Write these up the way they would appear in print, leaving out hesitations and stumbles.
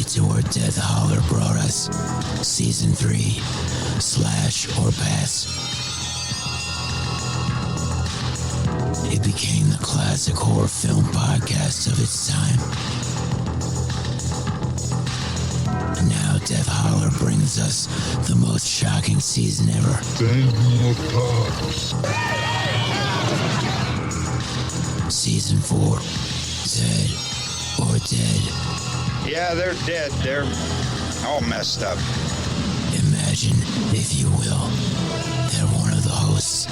to where Death Holler brought us. Season 3, Slash or Pass. It became the classic horror film podcast of its time. And now Death Holler brings us the most shocking season ever. 10 more parts. Season 4, Dead or Dead. Yeah, they're dead. They're all messed up. Imagine, if you will, that one of the hosts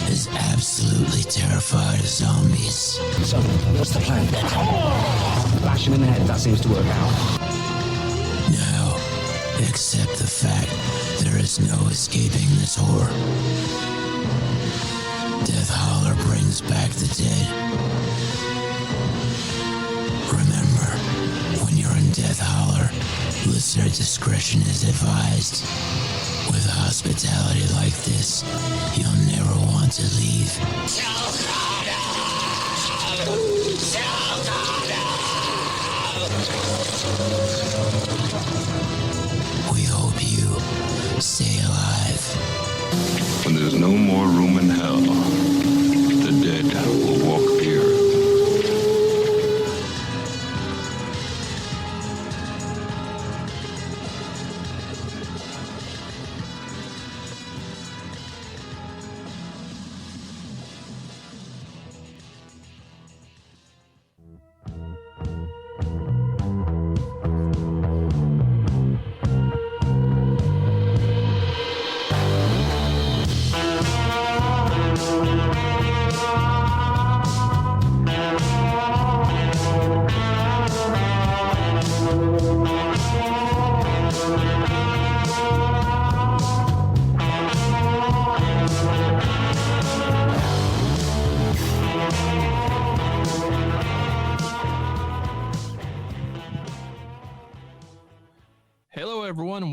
is absolutely terrified of zombies. So, what's the plan? Bash him in the head, that seems to work out. Now, accept the fact there is no escaping this horror. Death Holler brings back the dead. Remember, when you're in Death Holler, listener discretion is advised. With hospitality like this, you'll never want to leave. We hope you stay alive. When there's no more room in hell, the dead will walk the earth.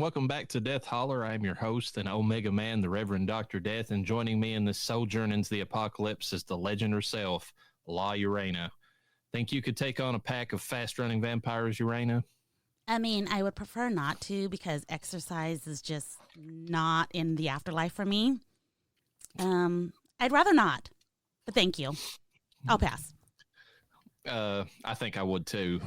Welcome back to Death Holler. I am your host and Omega Man, the Reverend Dr. Death, and joining me in this sojourn into the apocalypse is the legend herself, Llareyna. Think you could take on a pack of fast-running vampires, Llareyna? I mean, I would prefer not to because exercise is just not in the afterlife for me. I'd rather not, but thank you. I'll pass. I think I would too.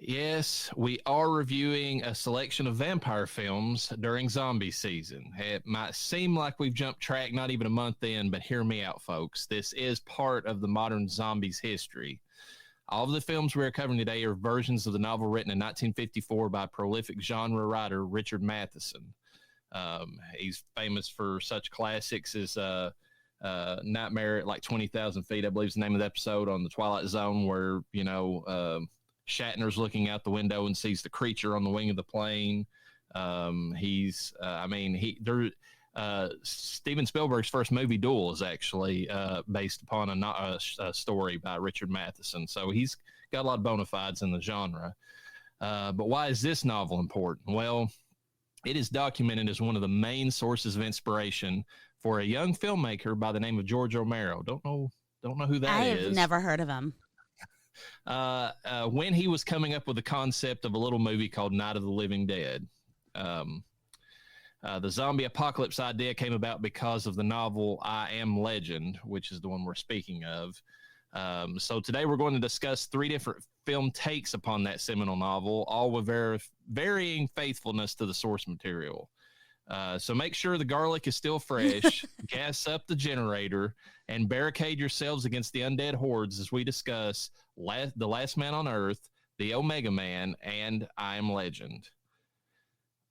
Yes, we are reviewing a selection of vampire films during zombie season. It might seem like we've jumped track not even a month in, but hear me out, folks. This is part of the modern zombies history. All of the films we're covering today are versions of the novel written in 1954 by prolific genre writer Richard Matheson. He's famous for such classics as Nightmare at like 20,000 Feet, I believe is the name of the episode on the Twilight Zone, where, Shatner's looking out the window and sees the creature on the wing of the plane. Steven Spielberg's first movie, Duel, is actually based upon a story by Richard Matheson. So he's got a lot of bona fides in the genre. But why is this novel important? Well, it is documented as one of the main sources of inspiration for a young filmmaker by the name of George Romero. Don't know who that is. I've never heard of him. When he was coming up with the concept of a little movie called Night of the Living Dead. The zombie apocalypse idea came about because of the novel I Am Legend, which is the one we're speaking of. So today we're going to discuss 3 different film takes upon that seminal novel, all with varying faithfulness to the source material. So make sure the garlic is still fresh, gas up the generator, and barricade yourselves against the undead hordes as we discuss The Last Man on Earth, The Omega Man, and I Am Legend.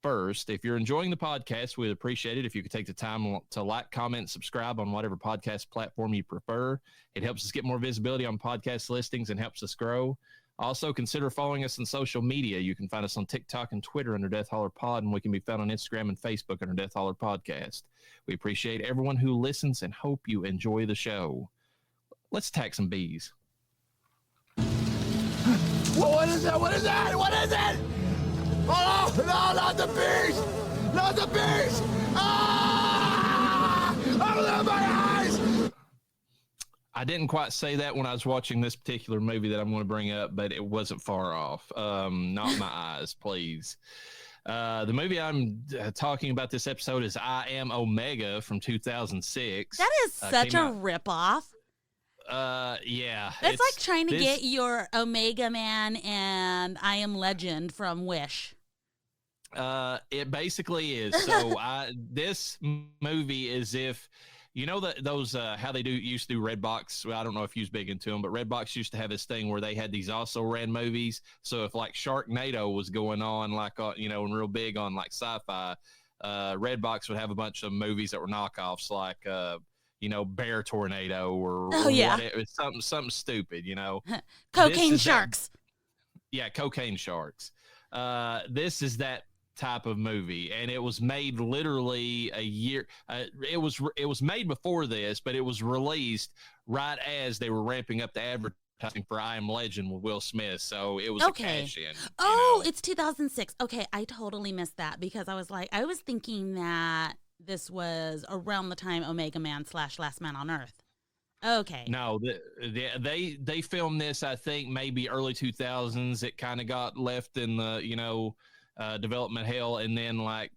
First, if you're enjoying the podcast, we'd appreciate it if you could take the time to like, comment, subscribe on whatever podcast platform you prefer. It helps us get more visibility on podcast listings and helps us grow. Also, consider following us on social media. You can find us on TikTok and Twitter under Death Holler Pod, and we can be found on Instagram and Facebook under Death Holler Podcast. We appreciate everyone who listens and hope you enjoy the show. Let's attack some bees. What is that? What is that? What is it? Oh, no, not the bees! Not the bees! Ah! Open my eyes! I didn't quite say that when I was watching this particular movie that I'm going to bring up, but it wasn't far off. Not my eyes, please. The movie I'm talking about this episode is I Am Omega from 2006. That is such a ripoff. Yeah. That's like trying to get your Omega Man and I Am Legend from Wish. It basically is. So this movie is if you know that those how they used to do Redbox. Well, I don't know if you was big into them, but Redbox used to have this thing where they had these also ran movies. So if like Sharknado was going on, like and real big on like sci-fi, Redbox would have a bunch of movies that were knockoffs, like Bear Tornado or whatever. Something stupid, Cocaine Sharks. Cocaine Sharks. This is that type of movie, and it was made literally a year. It was made before this, but it was released right as they were ramping up the advertising for I Am Legend with Will Smith. So it was a cash in. It's 2006. Okay, I totally missed that because I was thinking that this was around the time Omega Man / Last Man on Earth. Okay. No, they filmed this, I think, maybe early 2000s. It kind of got left in the, development hell. And then, I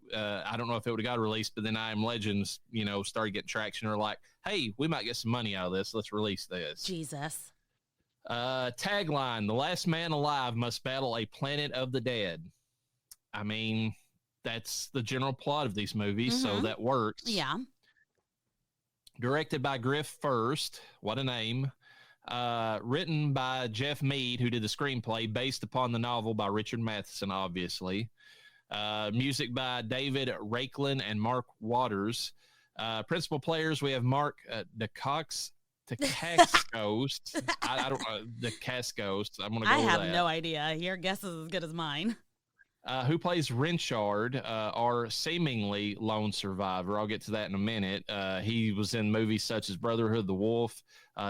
don't know if it would have got released, but then I Am Legends, started getting traction. Or like, hey, we might get some money out of this. Let's release this. Jesus. Tagline, the last man alive must battle a planet of the dead. I mean, that's the general plot of these movies, so that works. Yeah. Directed by Griff First. What a name. Written by Jeff Mead, who did the screenplay based upon the novel by Richard Matheson, obviously. Music by David Raiklin and Mark Waters. Principal players, we have Mark Dacascos. I don't know. Dacascos. I'm going to go with that. I have no idea. Your guess is as good as mine. Who plays Renchard, our seemingly lone survivor. I'll get to that in a minute. He was in movies such as Brotherhood of the Wolf,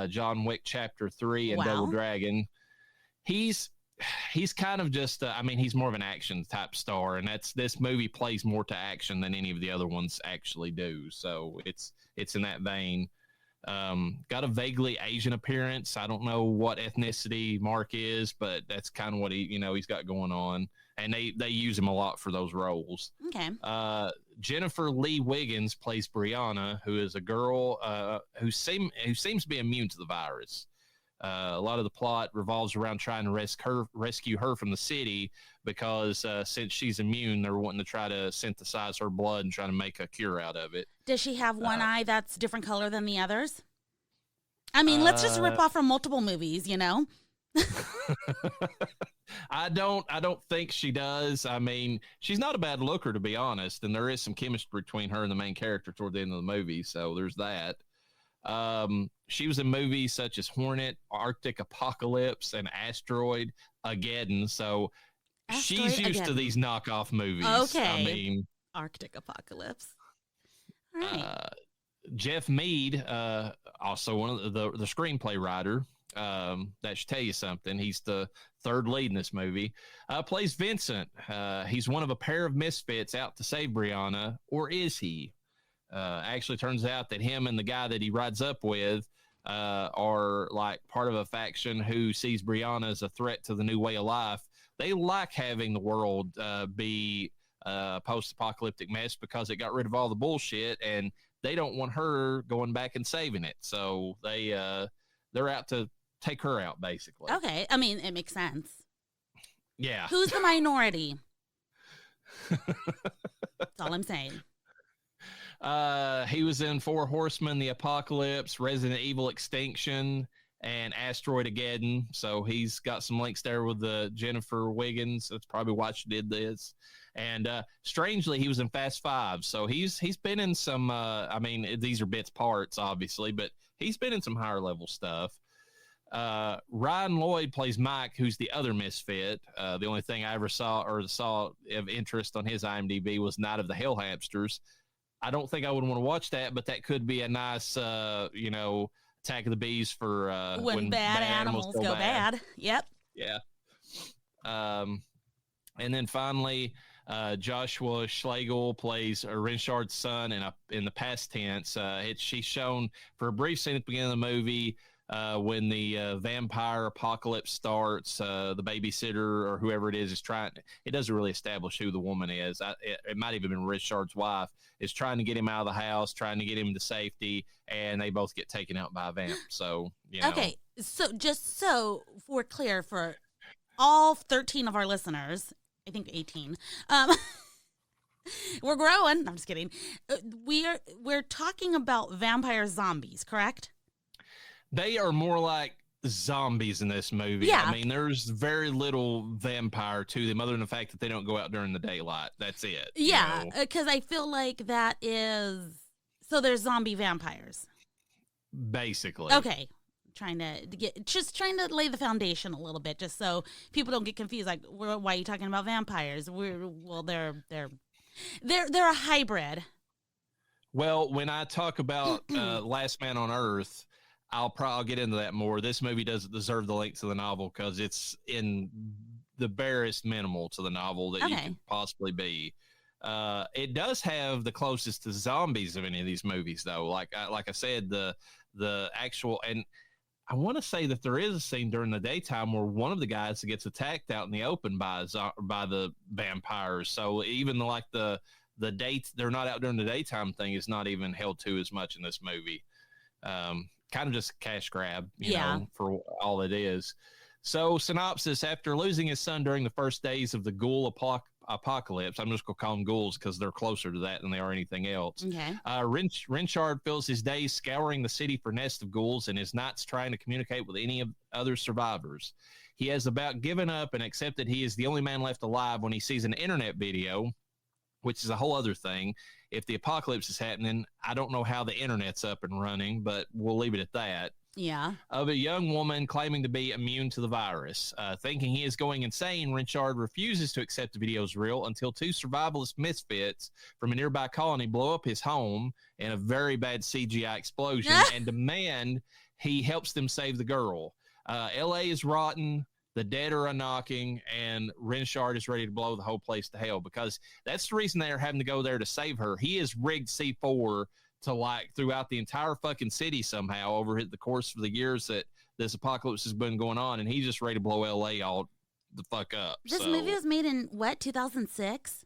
John Wick Chapter 3, and Double Dragon. He's kind of just, he's more of an action type star, and this movie plays more to action than any of the other ones actually do. So it's in that vein. Got a vaguely Asian appearance. I don't know what ethnicity Mark is, but that's kind of what he's got going on. And they use him a lot for those roles. Okay. Jennifer Lee Wiggins plays Brianna, who is a girl who seems to be immune to the virus. A lot of the plot revolves around trying to rescue her from the city because since she's immune, they're wanting to try to synthesize her blood and try to make a cure out of it. Does she have one eye that's different color than the others? I mean, let's just rip off from multiple movies, I don't think she does. I mean, she's not a bad looker, to be honest, and there is some chemistry between her and the main character toward the end of the movie, so there's that. She was in movies such as Hornet, Arctic Apocalypse, and Asteroid Ageddon, so she's used to these knockoff movies. Okay. I mean, Arctic Apocalypse. All right. Jeff Mead, also one of the screenplay writer. That should tell you something. He's the third lead in this movie. Plays Vincent. He's one of a pair of misfits out to save Brianna, or is he? Actually turns out that him and the guy that he rides up with are like part of a faction who sees Brianna as a threat to the new way of life. They like having the world be a post-apocalyptic mess because it got rid of all the bullshit, and they don't want her going back and saving it. So they're out to take her out, basically. Okay. I mean, it makes sense. Yeah. Who's the minority? That's all I'm saying. He was in Four Horsemen, The Apocalypse, Resident Evil Extinction, and Asteroid Ageddon. So he's got some links there with Jennifer Wiggins. That's probably why she did this. And strangely, he was in Fast Five. So he's been in some, these are bits parts, obviously, but he's been in some higher level stuff. Ryan Lloyd plays Mike, who's the other misfit. The only thing I ever saw of interest on his IMDb was Night of the Hell Hamsters. I don't think I would want to watch that, but that could be a nice, Attack of the Bees for when bad animals go bad. Yep. Yeah. And then finally, Joshua Schlegel plays Renchard's son in the past tense. She's shown for a brief scene at the beginning of the movie. when the vampire apocalypse starts, the babysitter or whoever it is trying. It doesn't really establish who the woman is. It might even been Richard's wife. Is trying to get him out of the house, trying to get him to safety, and they both get taken out by a vamp. So, Okay, so just so we're clear for all 13 of our listeners, I think 18. We're growing. I'm just kidding. We're talking about vampire zombies, correct? They are more like zombies in this movie. Yeah. I mean, there's very little vampire to them other than the fact that they don't go out during the daylight. That's it. Yeah, because I feel like that is... So there's zombie vampires. Basically. Okay. Trying to lay the foundation a little bit just so people don't get confused. Like, why are you talking about vampires? They're a hybrid. Well, when I talk about Last Man on Earth, I'll get into that more. This movie doesn't deserve the length of the novel because it's in the barest minimal to the novel that you could possibly be. It does have the closest to zombies of any of these movies, though. Like I said, the actual, and I want to say that there is a scene during the daytime where one of the guys gets attacked out in the open by the vampires. So even the dates, they're not out during the daytime thing is not even held to as much in this movie. Kind of just a cash grab, you know, for all it is. So, synopsis: after losing his son during the first days of the ghoul apocalypse, I'm just going to call them ghouls because they're closer to that than they are anything else. Okay. Richard fills his days scouring the city for nests of ghouls and his nights trying to communicate with any of other survivors. He has about given up and accepted he is the only man left alive when he sees an internet video, which is a whole other thing. If the apocalypse is happening, I don't know how the internet's up and running, but we'll leave it at that. Yeah. Of a young woman claiming to be immune to the virus. Thinking he is going insane, Richard refuses to accept the video is real until two survivalist misfits from a nearby colony blow up his home in a very bad CGI explosion and demand he helps them save the girl. L.A. is rotten. The dead are a-knocking, and Richard is ready to blow the whole place to hell because that's the reason they're having to go there to save her. He has rigged C4 to throughout the entire fucking city somehow over the course of the years that this apocalypse has been going on, and he's just ready to blow LA all the fuck up. This movie was made in, 2006?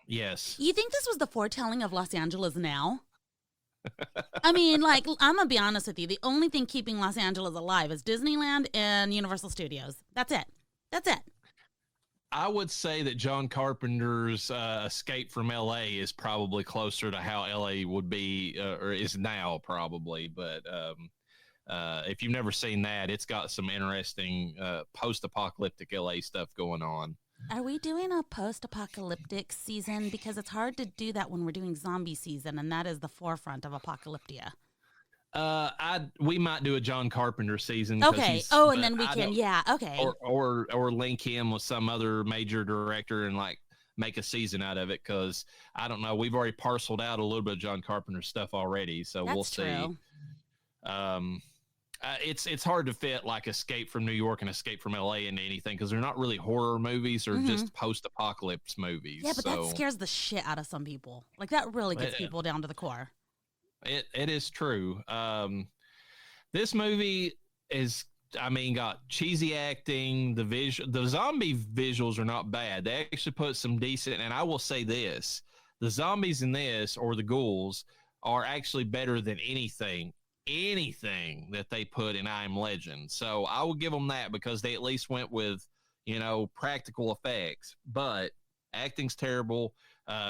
Yes. You think this was the foretelling of Los Angeles now? I mean, I'm going to be honest with you. The only thing keeping Los Angeles alive is Disneyland and Universal Studios. That's it. I would say that John Carpenter's Escape from L.A. is probably closer to how L.A. would be or is now probably. But if you've never seen that, it's got some interesting post-apocalyptic L.A. stuff going on. Are we doing a post-apocalyptic season? Because it's hard to do that when we're doing zombie season, and that is the forefront of Apocalyptia. We might do a John Carpenter season. Okay. And then we can, okay. Or link him with some other major director and make a season out of it. Because I don't know, we've already parceled out a little bit of John Carpenter stuff already, so we'll see. True. It's hard to fit Escape from New York and Escape from LA into anything because they're not really horror movies or just post-apocalypse movies. Yeah, but that scares the shit out of some people. That really gets people down to the core. It is true. This movie got cheesy acting. The zombie visuals are not bad. They actually put some decent. And I will say this: the zombies in this, or the ghouls, are actually better than anything that they put in I Am Legend. So I will give them that because they at least went with practical effects. But acting's terrible.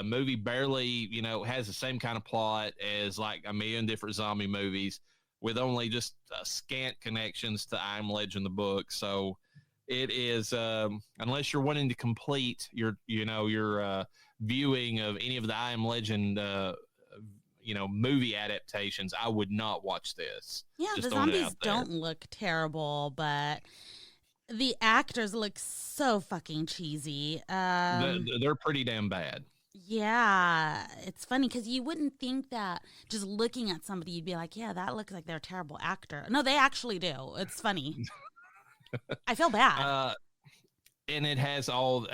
Movie barely, has the same kind of plot as a million different zombie movies with only just scant connections to I Am Legend, the book. So it is, unless you're wanting to complete your viewing of any of the I Am Legend, movie adaptations, I would not watch this. Yeah, just the zombies don't look terrible, but the actors look so fucking cheesy. They're pretty damn bad. Yeah, it's funny because you wouldn't think that just looking at somebody, you'd be like, yeah, that looks like they're a terrible actor. No, they actually do. It's funny. I feel bad. And it has all,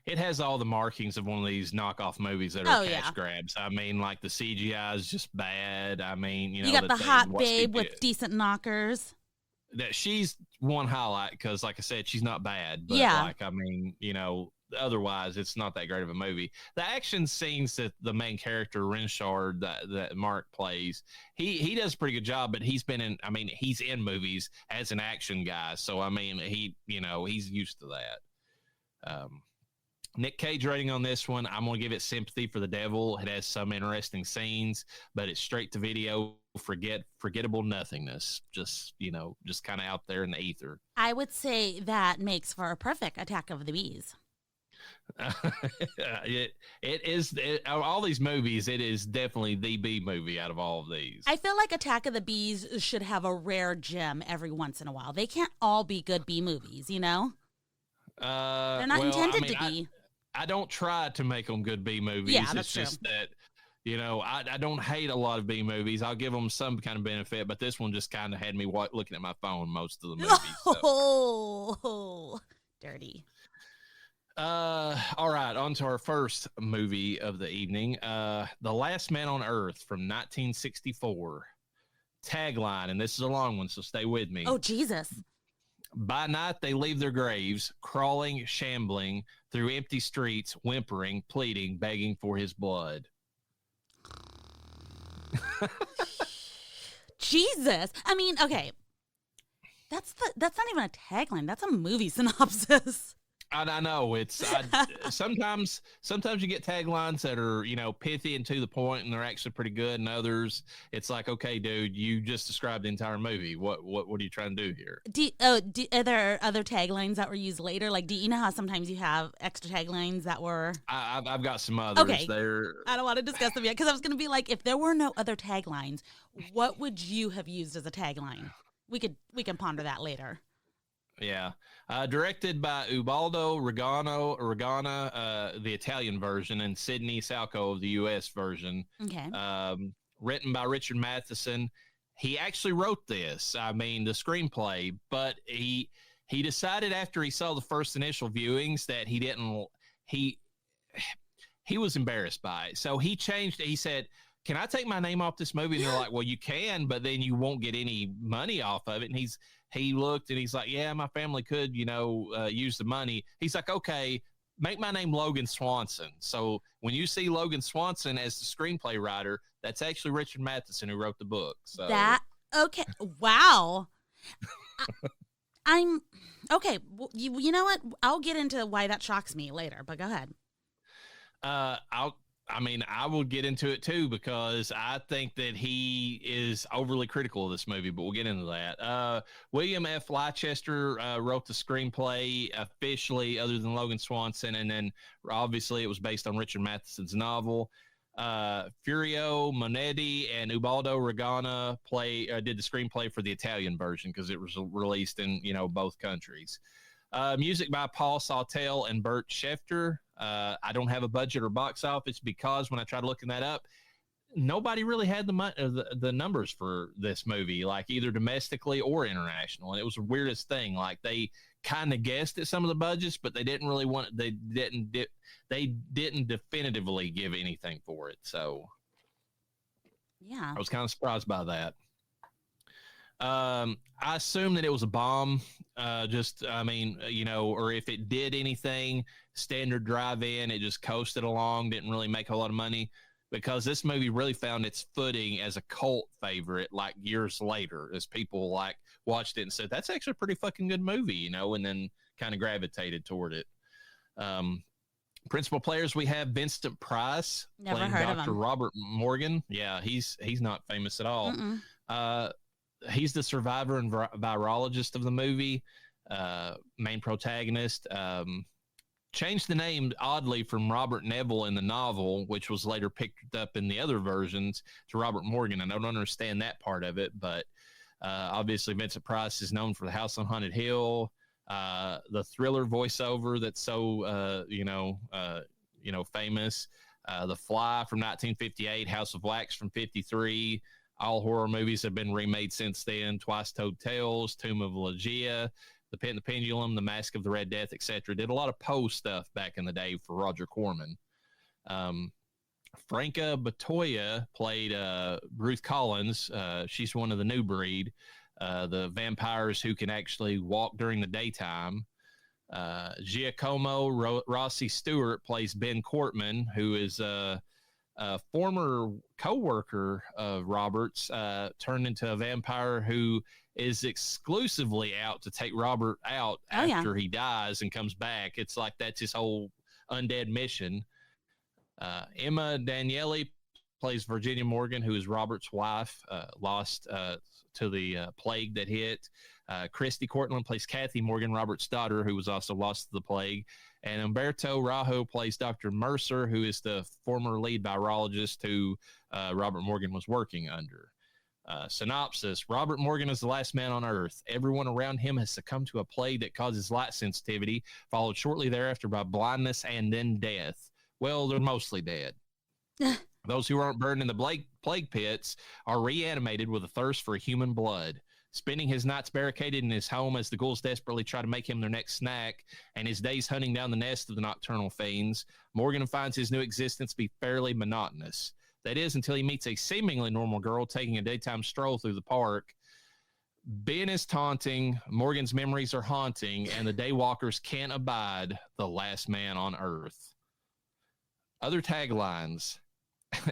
it has all the markings of one of these knockoff movies that are cash grabs. The CGI is just bad. You got the hot babe with decent knockers. that she's one highlight because, like I said, she's not bad. But Yeah. like, I mean, otherwise it's not that great of a movie. The action scenes that the main character Renshard that Mark plays, he does a pretty good job. But he's in movies as an action guy, so I mean, he's used to that. Nick Cage rating on this one, I'm going to give it sympathy for the devil. It has some interesting scenes, but it's straight to video, forgettable nothingness. Just kind of out there in the ether. I would say that makes for a perfect Attack of the Bees. It is all these movies. It is definitely the B movie out of all of these. I feel like Attack of the Bees should have a rare gem every once in a while. They can't all be good B movies, They're not intended to be. I don't try to make them good B movies. Yeah, that's just that, I don't hate a lot of B movies. I'll give them some kind of benefit, but this one just kind of had me looking at my phone most of the movies. Oh, dirty. All right, on to our first movie of the evening, The Last Man on Earth from 1964. Tagline, and this is a long one, so stay with me. Oh, Jesus. By night, they leave their graves, crawling, shambling through empty streets, whimpering, pleading, begging for his blood. Jesus. I mean, okay. That's not even a tagline. That's a movie synopsis. I know sometimes you get taglines that are, pithy and to the point, and they're actually pretty good. And others, it's like, okay, dude, you just described the entire movie. What are you trying to do here? Are there other taglines that were used later? Like, do you know how sometimes you have extra taglines that were? I've got some others. Okay. There. I don't want to discuss them yet because I was going to be like, if there were no other taglines, what would you have used as a tagline? We can ponder that later. Yeah. Directed by Ubaldo Regana, the Italian version, and Sidney Salco, the U.S. version. Okay. Written by Richard Matheson. He actually wrote this, the screenplay, but he decided after he saw the first initial viewings that he was embarrassed by it. So he changed it. He said, can I take my name off this movie? And they're like, well, you can, but then you won't get any money off of it. And he looked and he's like, yeah, my family could, use the money. He's like, okay, make my name Logan Swanson. So when you see Logan Swanson as the screenplay writer, that's actually Richard Matheson who wrote the book. So okay. Wow. I'm okay. You know what? I'll get into why that shocks me later, but go ahead. I will get into it too because I think that he is overly critical of this movie, but we'll get into that. William F. Leicester wrote the screenplay officially, other than Logan Swanson, and then obviously it was based on Richard Matheson's novel. Furio Monetti and Ubaldo Regana did the screenplay for the Italian version because it was released in both countries. Music by Paul Sawtelle and Burt Schefter. I don't have a budget or box office because when I tried looking that up, nobody really had the numbers for this movie, like either domestically or international. And it was the weirdest thing. Like they kind of guessed at some of the budgets, but they didn't really they didn't definitively give anything for it. So yeah, I was kind of surprised by that. I assume that it was a bomb, or if it did anything, standard drive-in, it just coasted along, didn't really make a lot of money, because this movie really found its footing as a cult favorite like years later, as people like watched it and said, that's actually a pretty fucking good movie, and then kind of gravitated toward it. Principal players, we have Vincent Price playing Dr. Robert Morgan. Yeah, he's not famous at all. He's the survivor and virologist of the movie, main protagonist. Changed the name, oddly, from Robert Neville in the novel, which was later picked up in the other versions, to Robert Morgan. I don't understand that part of it, but obviously Vincent Price is known for The House on Haunted Hill, the Thriller voiceover that's so, famous, The Fly from 1958, House of Wax from 1953. All horror movies have been remade since then. Twice Told Tales, Tomb of Ligeia, The Pit and the Pendulum, The Mask of the Red Death, etc. Did a lot of Poe stuff back in the day for Roger Corman. Franca Batoya played Ruth Collins. She's one of the new breed. the vampires who can actually walk during the daytime. Giacomo Rossi Stewart plays Ben Cortman, who is a former co-worker of Robert's, turned into a vampire who is exclusively out to take Robert out after he dies and comes back. It's like that's his whole undead mission. Emma Daniele plays Virginia Morgan, who is Robert's wife, lost to the plague that hit. Christy Cortland plays Kathy Morgan, Robert's daughter, who was also lost to the plague. And Umberto Rajo plays Dr. Mercer, who is the former lead virologist who Robert Morgan was working under. Synopsis: Robert Morgan is the last man on Earth. Everyone around him has succumbed to a plague that causes light sensitivity, followed shortly thereafter by blindness and then death. Well, they're mostly dead. Those who aren't burned in the plague pits are reanimated with a thirst for human blood. Spending his nights barricaded in his home as the ghouls desperately try to make him their next snack, and his days hunting down the nest of the nocturnal fiends, Morgan finds his new existence to be fairly monotonous. That is, until he meets a seemingly normal girl taking a daytime stroll through the park. Ben is taunting, Morgan's memories are haunting, and the daywalkers can't abide the last man on Earth. Other taglines,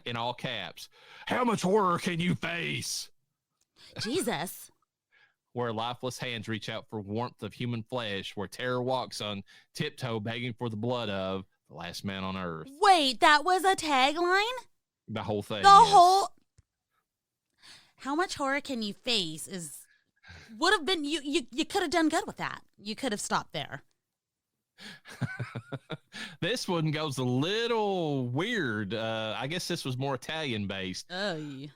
in all caps: how much horror can you face? Jesus. Where lifeless hands reach out for warmth of human flesh, where terror walks on tiptoe begging for the blood of the last man on Earth. Wait, that was a tagline? The whole thing. Whole. How much horror can you face would have been, you could have done good with that. You could have stopped there. This one goes a little weird. I guess this was more Italian based. Oh, yeah.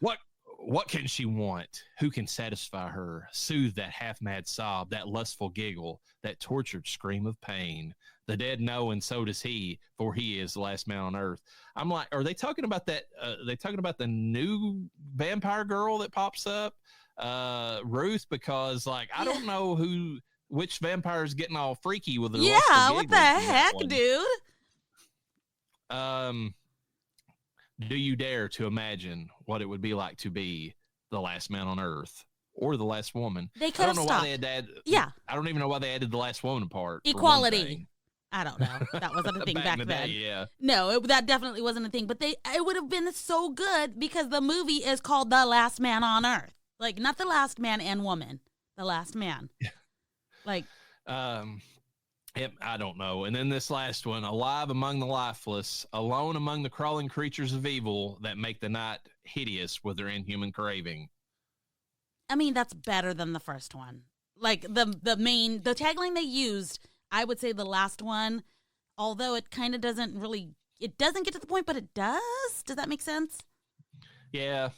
What can she want? Who can satisfy her? Soothe that half-mad sob, that lustful giggle, that tortured scream of pain. The dead know, and so does he, for he is the last man on Earth. I'm like, are they talking about that? They talking about the new vampire girl that pops up, Ruth? Because like I don't know which vampire is getting all freaky with her. Yeah, what the heck, dude? Do you dare to imagine what it would be like to be the last man on Earth or the last woman? They could have stopped. Why they had to add, I don't even know why they added the last woman part. Equality. I don't know. That wasn't a thing back then. Day, yeah. No, that definitely wasn't a thing. But it would have been so good because the movie is called The Last Man on Earth. Like, not the last man and woman. The last man. Like. I don't know. And then this last one: alive among the lifeless, alone among the crawling creatures of evil that make the night hideous with their inhuman craving. I mean, that's better than the first one. Like the tagline they used, I would say the last one, although it kind of doesn't get to the point, but it does. Does that make sense? Yeah.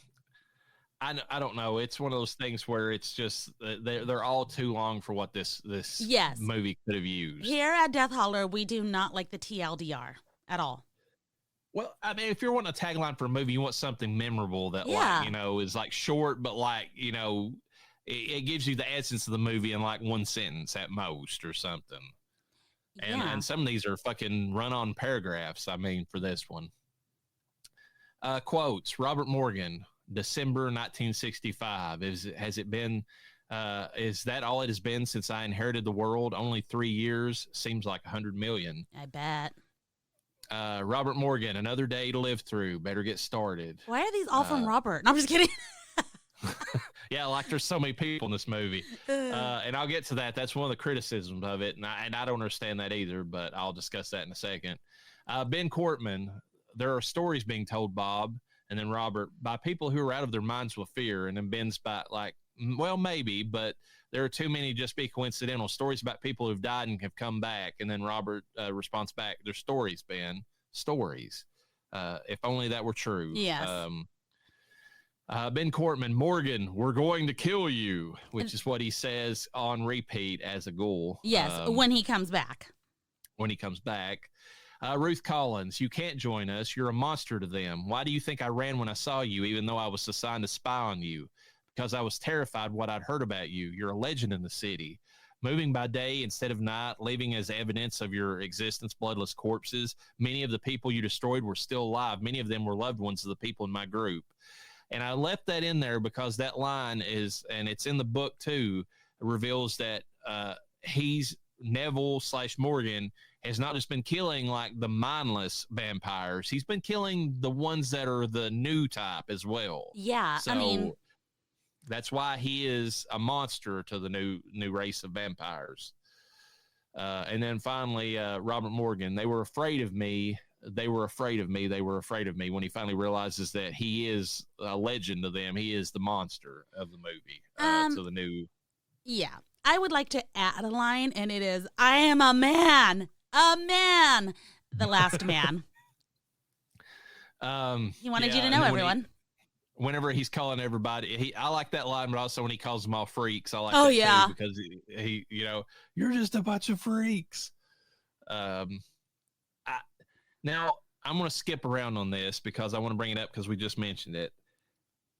I don't know. It's one of those things where it's just they're all too long for what this movie could have used. Here at Death Holler, we do not like the TLDR at all. Well, I mean, if you're wanting a tagline for a movie, you want something memorable that, is like short, but like, it gives you the essence of the movie in like one sentence at most or something. And some of these are fucking run-on paragraphs, I mean, for this one. Quotes: Robert Morgan, December 1965. Has it been? Is that all it has been since I inherited the world? Only 3 years. Seems like 100 million. I bet. Robert Morgan, another day to live through. Better get started. Why are these all from Robert? No, I'm just kidding. Yeah, like there's so many people in this movie. And I'll get to that. That's one of the criticisms of it. And I don't understand that either, but I'll discuss that in a second. Ben Cortman, there are stories being told, Bob. And then Robert, by people who are out of their minds with fear. And then Ben's by like, well, maybe, but there are too many just be coincidental stories about people who've died and have come back. And then Robert responds back, they're stories, Ben, stories. If only that were true. Yes. Ben Cortman, Morgan, we're going to kill you, which is what he says on repeat as a ghoul. Yes, when he comes back. When he comes back. Ruth Collins, you can't join us. You're a monster to them. Why do you think I ran when I saw you, even though I was assigned to spy on you? Because I was terrified what I'd heard about you. You're a legend in the city. Moving by day instead of night, leaving as evidence of your existence bloodless corpses. Many of the people you destroyed were still alive. Many of them were loved ones of the people in my group. And I left that in there because that line is, and it's in the book too, reveals that he's Neville/Morgan has not just been killing like the mindless vampires. He's been killing the ones that are the new type as well. Yeah, So I mean, that's why he is a monster to the new race of vampires. And then finally, Robert Morgan, they were afraid of me. They were afraid of me. They were afraid of me when he finally realizes that he is a legend to them. He is the monster of the movie. So the new. Yeah. I would like to add a line, and it is, I am a man, the last man. He wanted you to know, everyone. Whenever he's calling everybody, I like that line, but also when he calls them all freaks, I like that too, because he, you're just a bunch of freaks. Now, I'm going to skip around on this because I want to bring it up because we just mentioned it.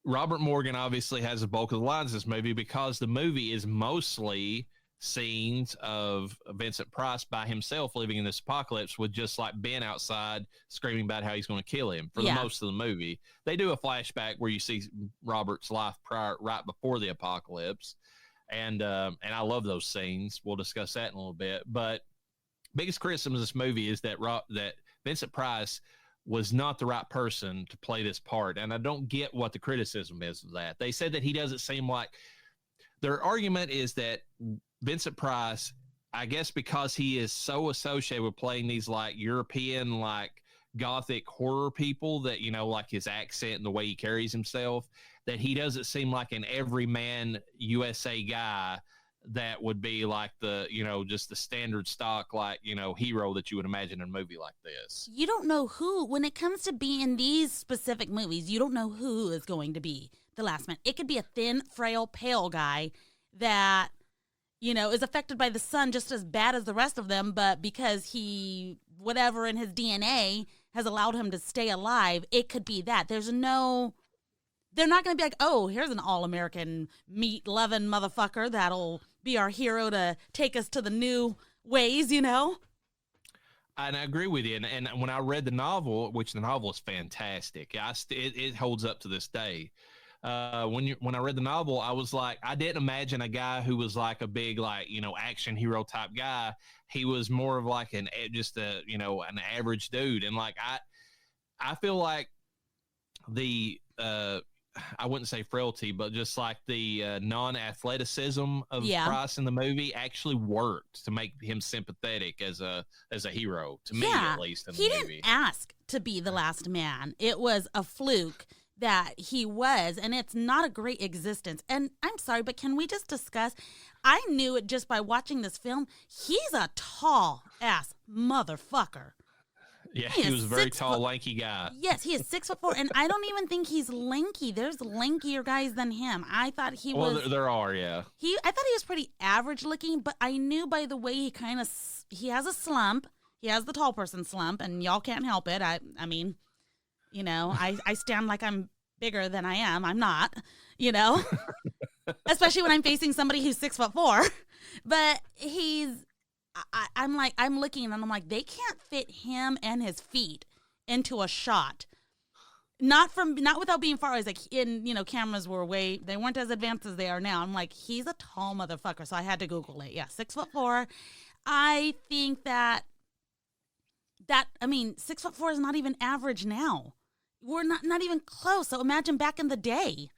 Robert Morgan obviously has the bulk of the lines in this movie because the movie is mostly scenes of Vincent Price by himself living in this apocalypse with just like Ben outside screaming about how he's going to kill him for the most of the movie. They do a flashback where you see Robert's life right before the apocalypse. And I love those scenes. We'll discuss that in a little bit. But biggest criticism of this movie is that Vincent Price was not the right person to play this part. And I don't get what the criticism is of that. They said that he doesn't seem like, their argument is that Vincent Price, I guess because he is so associated with playing these like European, like gothic horror people that, like his accent and the way he carries himself, that he doesn't seem like an everyman USA guy that would be like the, just the standard stock, like, hero that you would imagine in a movie like this. You don't know who, when it comes to being these specific movies, you don't know who is going to be the last man. It could be a thin, frail, pale guy that, is affected by the sun just as bad as the rest of them, but because whatever in his DNA has allowed him to stay alive, it could be that. They're not going to be like, oh, here's an all-American meat-loving motherfucker that'll be our hero to take us to the new ways, And I agree with you. And when I read the novel, which the novel is fantastic, it holds up to this day. When I read the novel, I was like, I didn't imagine a guy who was like a big, like, action hero type guy. He was more of like an average dude. And like, I feel like the, I wouldn't say frailty, but just like the non-athleticism of Price in the movie actually worked to make him sympathetic as a hero, to me at least. In the movie, he didn't ask to be the last man. It was a fluke that he was, and it's not a great existence. And I'm sorry, but can we just discuss? I knew it just by watching this film. He's a tall ass motherfucker. Yeah, he was a very tall, lanky guy. Yes, he is 6'4", and I don't even think he's lanky. There's lankier guys than him. I thought he was. Well, there are, yeah. I thought he was pretty average looking, but I knew by the way he has a slump. He has the tall person slump, and y'all can't help it. I mean, I stand like I'm bigger than I am. I'm not, especially when I'm facing somebody who's 6'4". But I'm looking and I'm like, they can't fit him and his feet into a shot. Not without being far away. Like cameras they weren't as advanced as they are now. I'm like, he's a tall motherfucker. So I had to Google it. Yeah, 6'4". I think that 6'4" is not even average now. We're not even close. So imagine back in the day.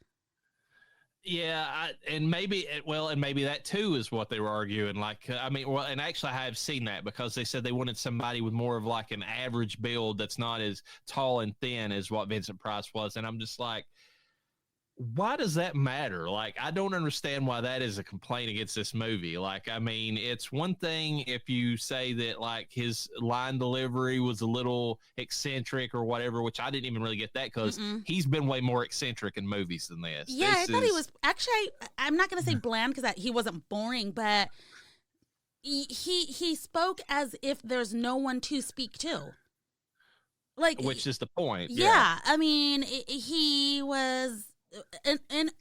Yeah, and maybe that too is what they were arguing. Like, and actually I have seen that because they said they wanted somebody with more of like an average build that's not as tall and thin as what Vincent Price was. And I'm just like, why does that matter? Like, I don't understand why that is a complaint against this movie. Like, it's one thing if you say that like his line delivery was a little eccentric or whatever, which I didn't even really get that because he's been way more eccentric in movies than this. Yeah, I thought he was actually. I'm not going to say bland because he wasn't boring, but he spoke as if there's no one to speak to. Like, which is the point. Yeah. He was.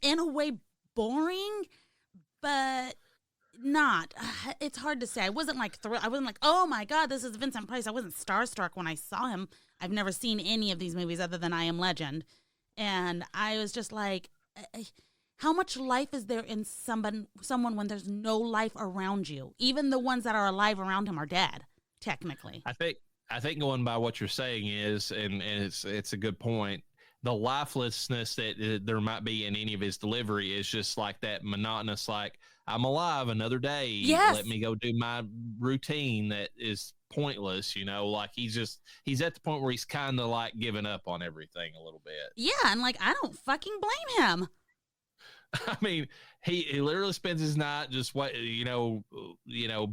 In a way boring, but not. It's hard to say. I wasn't like I wasn't like, oh my God, this is Vincent Price. I wasn't starstruck when I saw him. I've never seen any of these movies other than I Am Legend, And I was just like, how much life is there in someone when there's no life around you? Even the ones that are alive around him are dead, technically. I think going by what you're saying is, and it's a good point. The lifelessness that there might be in any of his delivery is just like that monotonous, like, I'm alive another day. Yes. Let me go do my routine that is pointless, like he's at the point where he's kind of like giving up on everything a little bit. Yeah, and like, I don't fucking blame him. I mean, he literally spends his night just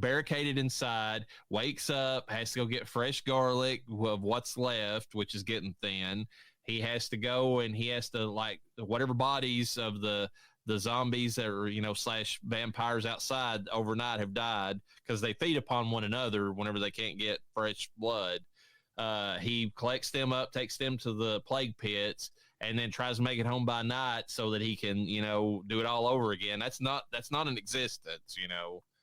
barricaded inside, wakes up, has to go get fresh garlic of what's left, which is getting thin. He has to go and he has to, like, whatever bodies of the zombies that are, / vampires outside overnight have died because they feed upon one another whenever they can't get fresh blood. He collects them up, takes them to the plague pits, and then tries to make it home by night so that he can, do it all over again. That's not an existence,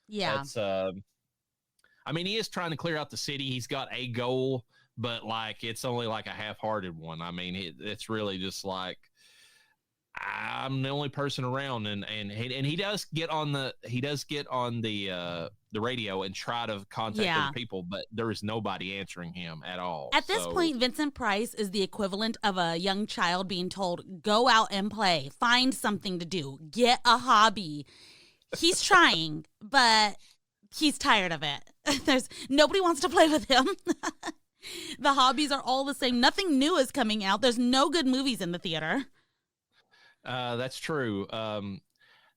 Yeah. That's, I mean, he is trying to clear out the city. He's got a goal, but like, it's only like a half-hearted one. I mean, it's really just like, I'm the only person around, and he does get on the radio and try to contact other people, but there is nobody answering him at all. At this point, Vincent Price is the equivalent of a young child being told, go out and play, find something to do, get a hobby. He's trying, but he's tired of it. Nobody wants to play with him. The hobbies are all the same. Nothing new is coming out. There's no good movies in the theater. That's true.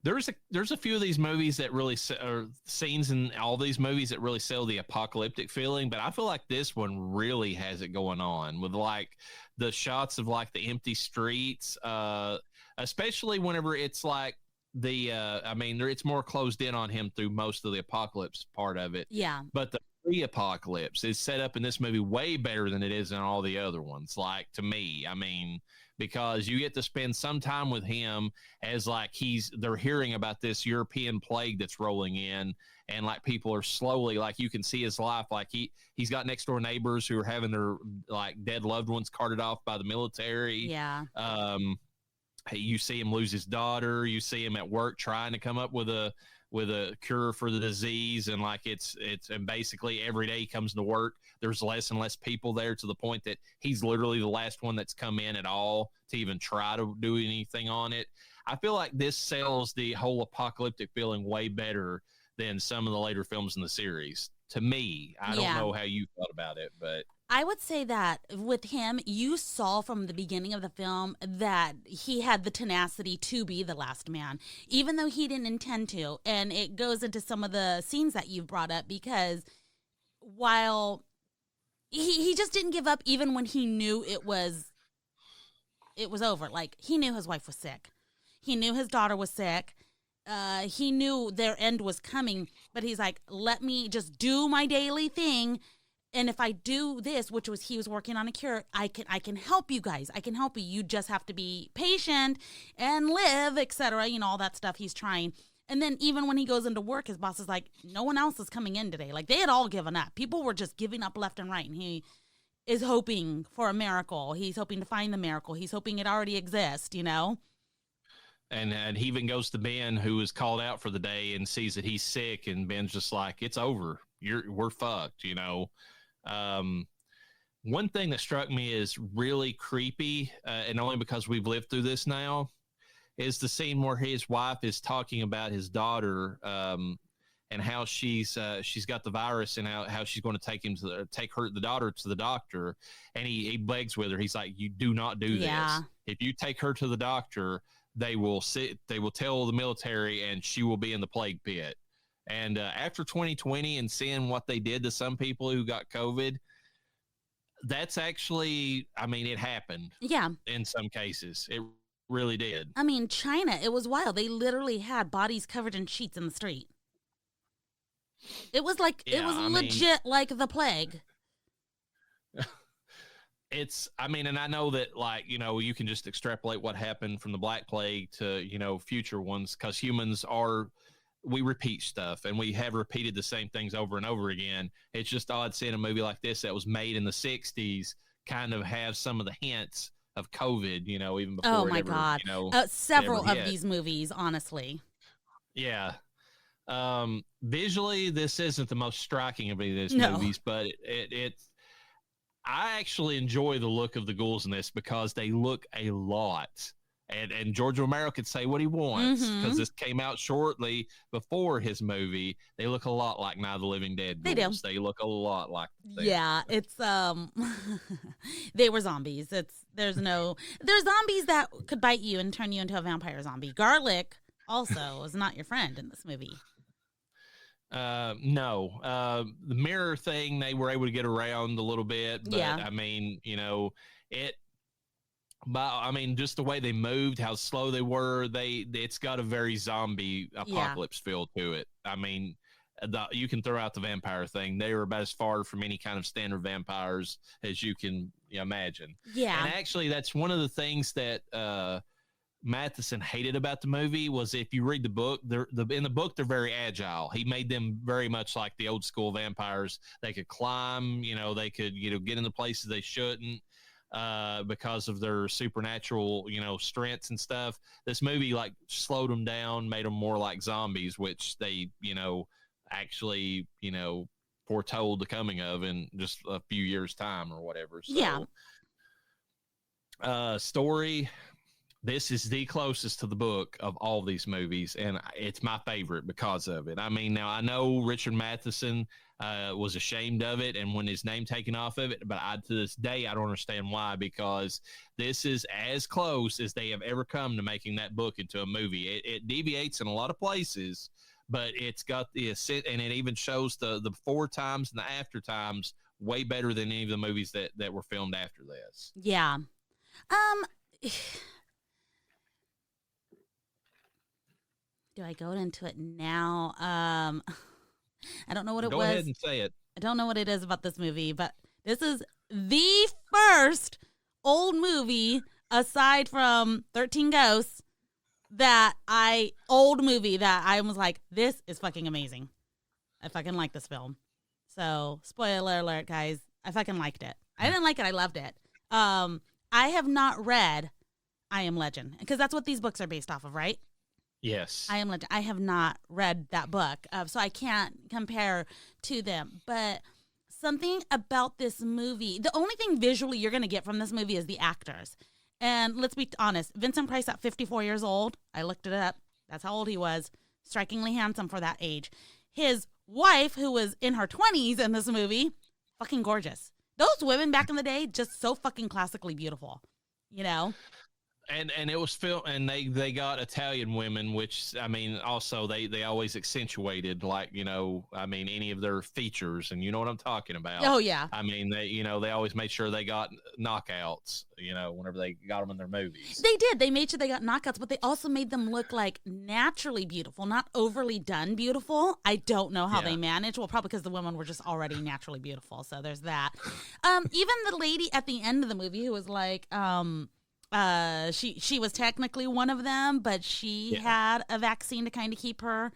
There's a few of these movies that really scenes in all these movies that really sell the apocalyptic feeling, but I feel like this one really has it going on with like the shots of like the empty streets, especially whenever it's like it's more closed in on him through most of the apocalypse part of it. Yeah. But the pre-apocalypse is set up in this movie way better than it is in all the other ones. Like, to me, I mean, because you get to spend some time with him as like they're hearing about this European plague that's rolling in, and like people are slowly, like, you can see his life, like he's got next door neighbors who are having their like dead loved ones carted off by the military. Yeah. You see him lose his daughter. You see him at work trying to come up with a cure for the disease, and like it's and basically every day he comes to work, there's less and less people there, to the point that he's literally the last one that's come in at all to even try to do anything on it. I feel like this sells the whole apocalyptic feeling way better than some of the later films in the series. To me, I don't know how you felt about it, but I would say that with him, you saw from the beginning of the film that he had the tenacity to be the last man, even though he didn't intend to. And it goes into some of the scenes that you've brought up, because while he just didn't give up, even when he knew it was over. Like, he knew his wife was sick. He knew his daughter was sick. He knew their end was coming, but he's like, let me just do my daily thing. And if I do this, he was working on a cure, I can help you guys. I can help you. You just have to be patient and live, etc. All that stuff he's trying. And then even when he goes into work, his boss is like, no one else is coming in today. Like, they had all given up. People were just giving up left and right. And he is hoping for a miracle. He's hoping to find the miracle. He's hoping it already exists, And he even goes to Ben, who is called out for the day, and sees that he's sick. And Ben's just like, it's over. We're fucked, One thing that struck me as really creepy, and only because we've lived through this now, is the scene where his wife is talking about his daughter, and how she's got the virus, and how she's going to take the daughter to the doctor. And he begs with her. He's like, you do not do this. If you take her to the doctor, they will tell the military, and she will be in the plague pit. And after 2020 and seeing what they did to some people who got COVID, that's actually, it happened. Yeah. In some cases. It really did. China, it was wild. They literally had bodies covered in sheets in the street. It was like, legit like the plague. And I know that, like, you can just extrapolate what happened from the Black Plague to, future ones, because humans we repeat stuff, and we have repeated the same things over and over again. It's just odd seeing a movie like this that was made in the 60s kind of have some of the hints of COVID, even before. Oh my God. Several it ever of hit. these movies, honestly. Yeah. Visually, this isn't the most striking of any of these No. movies, but I actually enjoy the look of the ghouls in this because they look a lot. And George Romero could say what he wants because this came out shortly before his movie. They look a lot like Night of the Living Dead ghouls. They look a lot like them. Yeah, it's they were zombies. There's zombies that could bite you and turn you into a vampire zombie. Garlic also is not your friend in this movie. No. The mirror thing they were able to get around a little bit, but I mean, just the way they moved, how slow they were, it's got a very zombie apocalypse feel to it. I mean, you can throw out the vampire thing. They were about as far from any kind of standard vampires as you can imagine. Yeah. And actually, that's one of the things that Matheson hated about the movie was if you read the book, in the book, they're very agile. He made them very much like the old school vampires. They could climb, they could, get into places they shouldn't. Because of their supernatural, strengths and stuff. This movie slowed them down, made them more like zombies, which they, actually, foretold the coming of in just a few years' time or whatever. So, story. This is the closest to the book of all these movies, and it's my favorite because of it. I mean, now I know Richard Matheson was ashamed of it and when his name taken off of it, but to this day, I don't understand why, because this is as close as they have ever come to making that book into a movie. It deviates in a lot of places, but it's got the ascent, and it even shows the before times and the after times way better than any of the movies that were filmed after this. Yeah. Do I go into it now? I don't know what it was. Go ahead and say it. I don't know what it is about this movie, but this is the first old movie aside from 13 Ghosts that I was like, this is fucking amazing. I fucking like this film. So, spoiler alert, guys. I fucking liked it. I didn't like it. I loved it. I have not read I Am Legend because that's what these books are based off of, right? Yes. I Am Legend. I have not read that book, so I can't compare to them. But something about this movie, the only thing visually you're going to get from this movie is the actors. And let's be honest, Vincent Price at 54 years old, I looked it up. That's how old he was. Strikingly handsome for that age. His wife, who was in her 20s in this movie, fucking gorgeous. Those women back in the day, just so fucking classically beautiful, And it was filmed, and they got Italian women, which also they always accentuated any of their features, and you know what I'm talking about. Oh yeah. They always made sure they got knockouts, whenever they got them in their movies. They did. They made sure they got knockouts, but they also made them look like naturally beautiful, not overly done beautiful. I don't know how they managed. Well, probably because the women were just already naturally beautiful. So there's that. Even the lady at the end of the movie who was like, she was technically one of them, but she had a vaccine to kind of keep her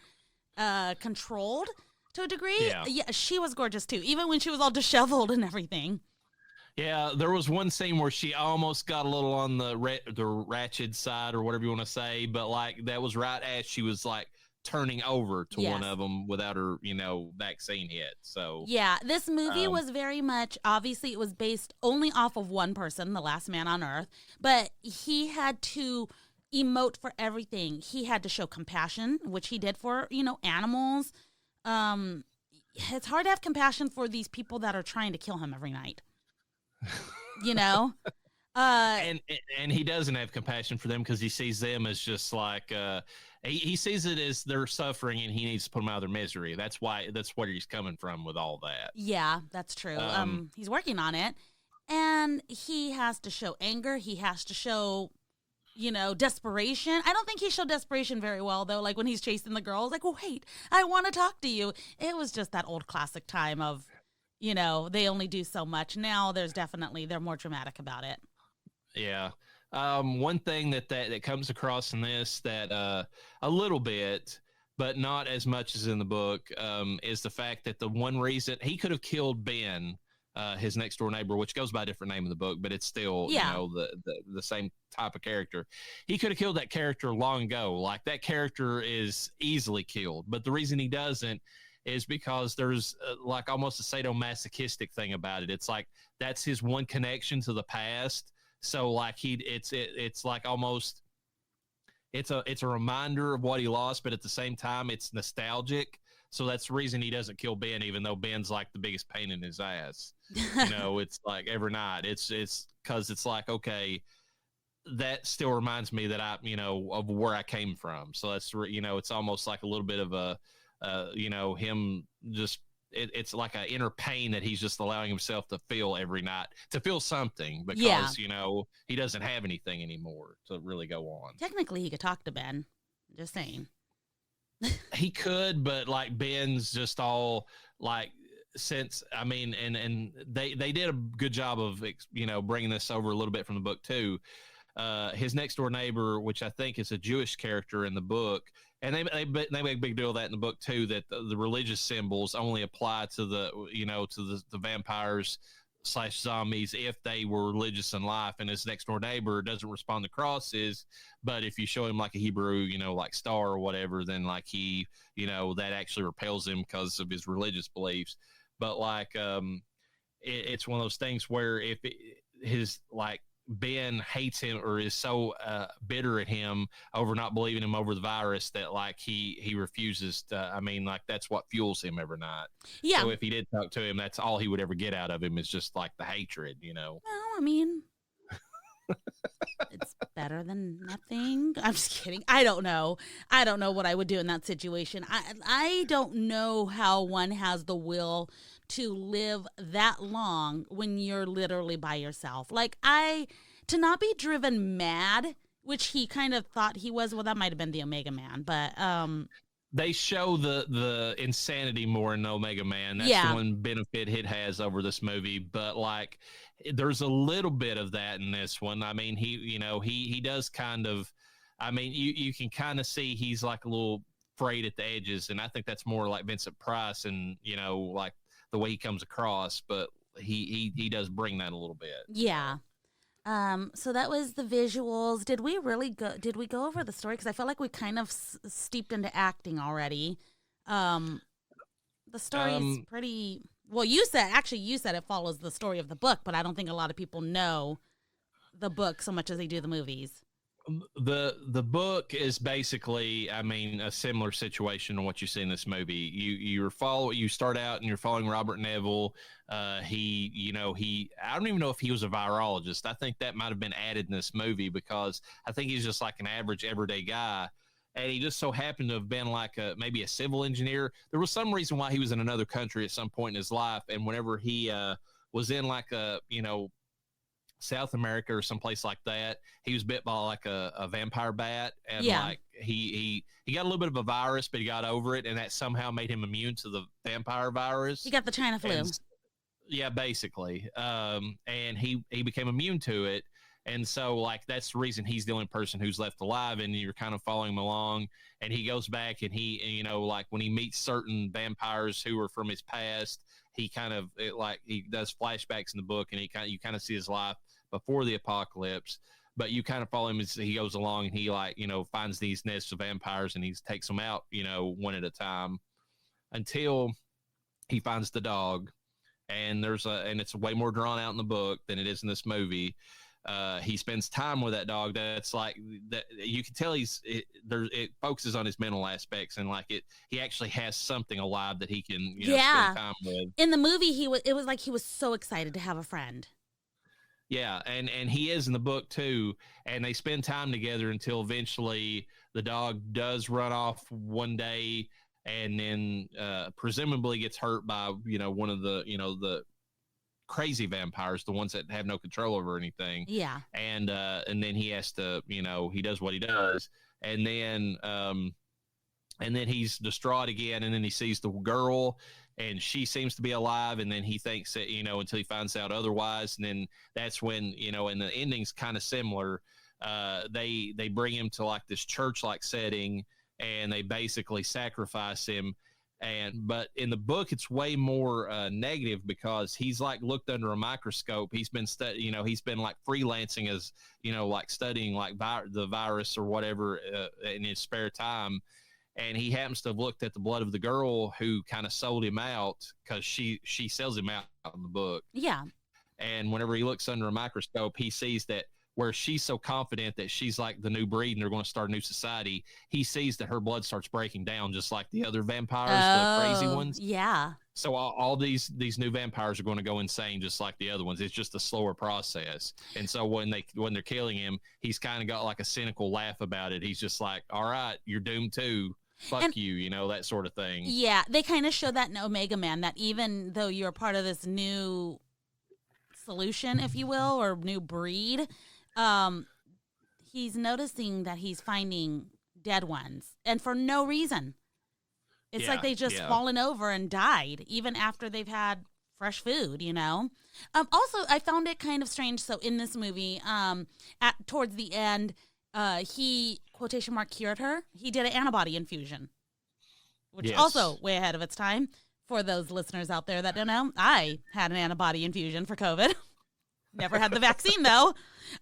controlled to a degree. Yeah, she was gorgeous too, even when she was all disheveled and everything. Yeah, there was one scene where she almost got a little on the ratchet side or whatever you want to say, but that was right as she was turning over to one of them without her, vaccine hit. So yeah, this movie was very much, obviously it was based only off of one person, the last man on earth, but he had to emote for everything. He had to show compassion, which he did for, animals. It's hard to have compassion for these people that are trying to kill him every night. And he doesn't have compassion for them because he sees them as just he sees it as they're suffering and he needs to put them out of their misery. That's where he's coming from with all that. Yeah, that's true. He's working on it, and he has to show anger. He has to show, desperation. I don't think he showed desperation very well though. Like when he's chasing the girls, like, "Oh wait, I want to talk to you." It was just that old classic time of, they only do so much. Now they're more dramatic about it. Yeah. One thing that comes across in this that a little bit, but not as much as in the book, is the fact that the one reason he could have killed Ben his next door neighbor, which goes by a different name in the book, but it's still, you know, the same type of character. He could have killed that character long ago. Like, that character is easily killed, but the reason he doesn't is because there's like almost a sadomasochistic thing about it. It's like, that's his one connection to the past. So like it's like almost, it's a reminder of what he lost, but at the same time, it's nostalgic. So that's the reason he doesn't kill Ben, even though Ben's like the biggest pain in his ass. You know, it's like every night. It's because it's like, okay, that still reminds me that I, you know, of where I came from. So that's, you know, it's almost like a little bit of a, you know, him just, it's like an inner pain that he's just allowing himself to feel every night, to feel something, because, you know, he doesn't have anything anymore to really go on. Technically, he could talk to Ben. Just saying. He could, but like Ben's just all like, since, I mean, and they did a good job of, you know, bringing this over a little bit from the book too. His next door neighbor, which I think is a Jewish character in the book, and they make a big deal of that in the book too, that the religious symbols only apply to the, you know, to the vampires / zombies if they were religious in life. And his next door neighbor doesn't respond to crosses, but if you show him like a Hebrew, you know, like star or whatever, then like he, you know, that actually repels him because of his religious beliefs. But like, it's one of those things where if his like Ben hates him or is so bitter at him over not believing him over the virus that like he refuses to, I mean, like that's what fuels him every night. Yeah. So if he did talk to him, that's all he would ever get out of him is just like the hatred, you know? Well, I mean, it's better than nothing. I'm just kidding. I don't know what I would do in that situation. I don't know how one has the will to live that long when you're literally by yourself. Like, to not be driven mad, which he kind of thought he was. Well, that might have been the Omega Man, but they show the insanity more in Omega Man. That's the one benefit it has over this movie. But like, there's a little bit of that in this one. I mean, he does kind of, I mean, you can kind of see he's like a little frayed at the edges, and I think that's more like Vincent Price and, you know, like the way he comes across, but he does bring that a little bit. Yeah. So that was the visuals. Did we go over the story? Because I felt like we kind of steeped into acting already. The story is pretty, well, you said it follows the story of the book, but I don't think a lot of people know the book so much as they do the movies. The book is basically, I mean, a similar situation to what you see in this movie. You start out and you're following Robert Neville. I don't even know if he was a virologist. I think that might have been added in this movie because I think he's just like an average everyday guy. And he just so happened to have been like maybe a civil engineer. There was some reason why he was in another country at some point in his life. And whenever he was in like South America or someplace like that, he was bit by like a vampire bat, and like he got a little bit of a virus, but he got over it, and that somehow made him immune to the vampire virus. He got the China flu. Yeah, basically. And he became immune to it. And so like, that's the reason he's the only person who's left alive, and you're kind of following him along, and he goes back and he, you know, like when he meets certain vampires who are from his past, he kind of he does flashbacks in the book, and you kind of see his life before the apocalypse, but you kind of follow him as he goes along, and he finds these nests of vampires, and he takes them out, one at a time until he finds the dog. And and it's way more drawn out in the book than it is in this movie. He spends time with that dog. That's like that. You can tell it focuses on his mental aspects, and like he actually has something alive that he can, spend time with. In the movie, it was like he was so excited to have a friend. Yeah, and he is in the book too, and they spend time together until eventually the dog does run off one day, and then presumably gets hurt by one of the crazy vampires, the ones that have no control over anything. Yeah, and then he has to he does what he does, and then he's distraught again, and then he sees the girl. And she seems to be alive, and then he thinks that, until he finds out otherwise. And then that's when, and the ending's kind of similar. They bring him to like this church-like setting, and they basically sacrifice him. But in the book, it's way more negative because he's like looked under a microscope. He's been he's been like freelancing as, like studying like the virus or whatever in his spare time. And he happens to have looked at the blood of the girl who kind of sold him out, because she sells him out in the book. Yeah. And whenever he looks under a microscope, he sees that where she's so confident that she's like the new breed and they're going to start a new society, he sees that her blood starts breaking down just like the other vampires, the crazy ones. Yeah. So all these new vampires are going to go insane just like the other ones. It's just a slower process. And so when they're killing him, he's kind of got like a cynical laugh about it. He's just like, all right, you're doomed too. Fuck you, that sort of thing. Yeah, they kind of show that in Omega Man, that even though you're part of this new solution, if you will, or new breed, he's noticing that he's finding dead ones, and for no reason. It's like they just fallen over and died, even after they've had fresh food, Also, I found it kind of strange. So in this movie, towards the end, he, quotation mark, cured her. He did an antibody infusion, which also way ahead of its time. For those listeners out there that don't know, I had an antibody infusion for COVID. Never had the vaccine though,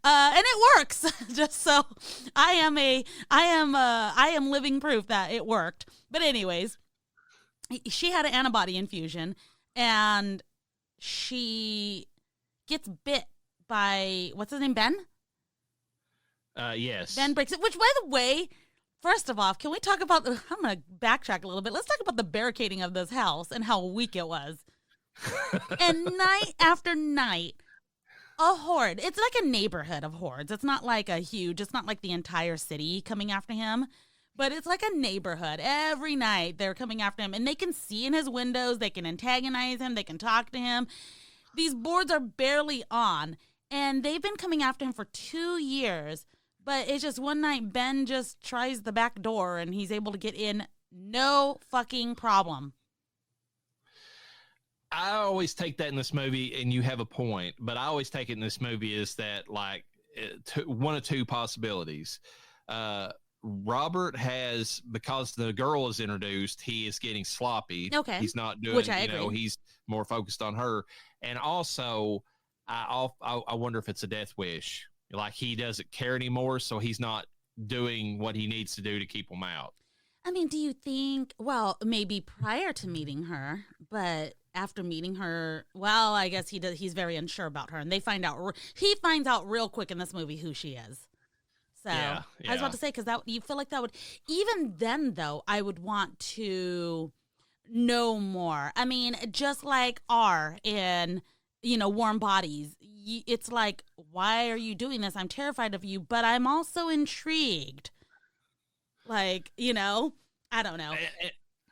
and it works. Just so I am living proof that it worked. But anyways, she had an antibody infusion, and she gets bit by, what's his name, Ben? Yes. Ben breaks it. Which, by the way, first of all, can we talk about? I'm going to backtrack a little bit. Let's talk about the barricading of this house and how weak it was. And night after night, a horde. It's like a neighborhood of hordes. It's not like it's not like the entire city coming after him, but it's like a neighborhood. Every night they're coming after him, and they can see in his windows. They can antagonize him. They can talk to him. These boards are barely on, and they've been coming after him for 2 years, but it's just one night Ben just tries the back door, and he's able to get in. No fucking problem. I always take that in this movie, and you have a point, but I always take it in this movie is that like one of two possibilities. Robert has, because the girl is introduced, he is getting sloppy. Okay. He's not doing, which I agree. He's more focused on her. And also, I wonder if it's a death wish. Like he doesn't care anymore, so he's not doing what he needs to do to keep them out. I mean, do you think, well, maybe prior to meeting her, but after meeting her, well, I guess he's very unsure about her, and he finds out real quick in this movie who she is. So I was about to say, because you feel like that would, even then though, I would want to know more. I mean, just like R in, Warm Bodies, it's like, why are you doing this? I'm terrified of you, but I'm also intrigued. Like, I don't know.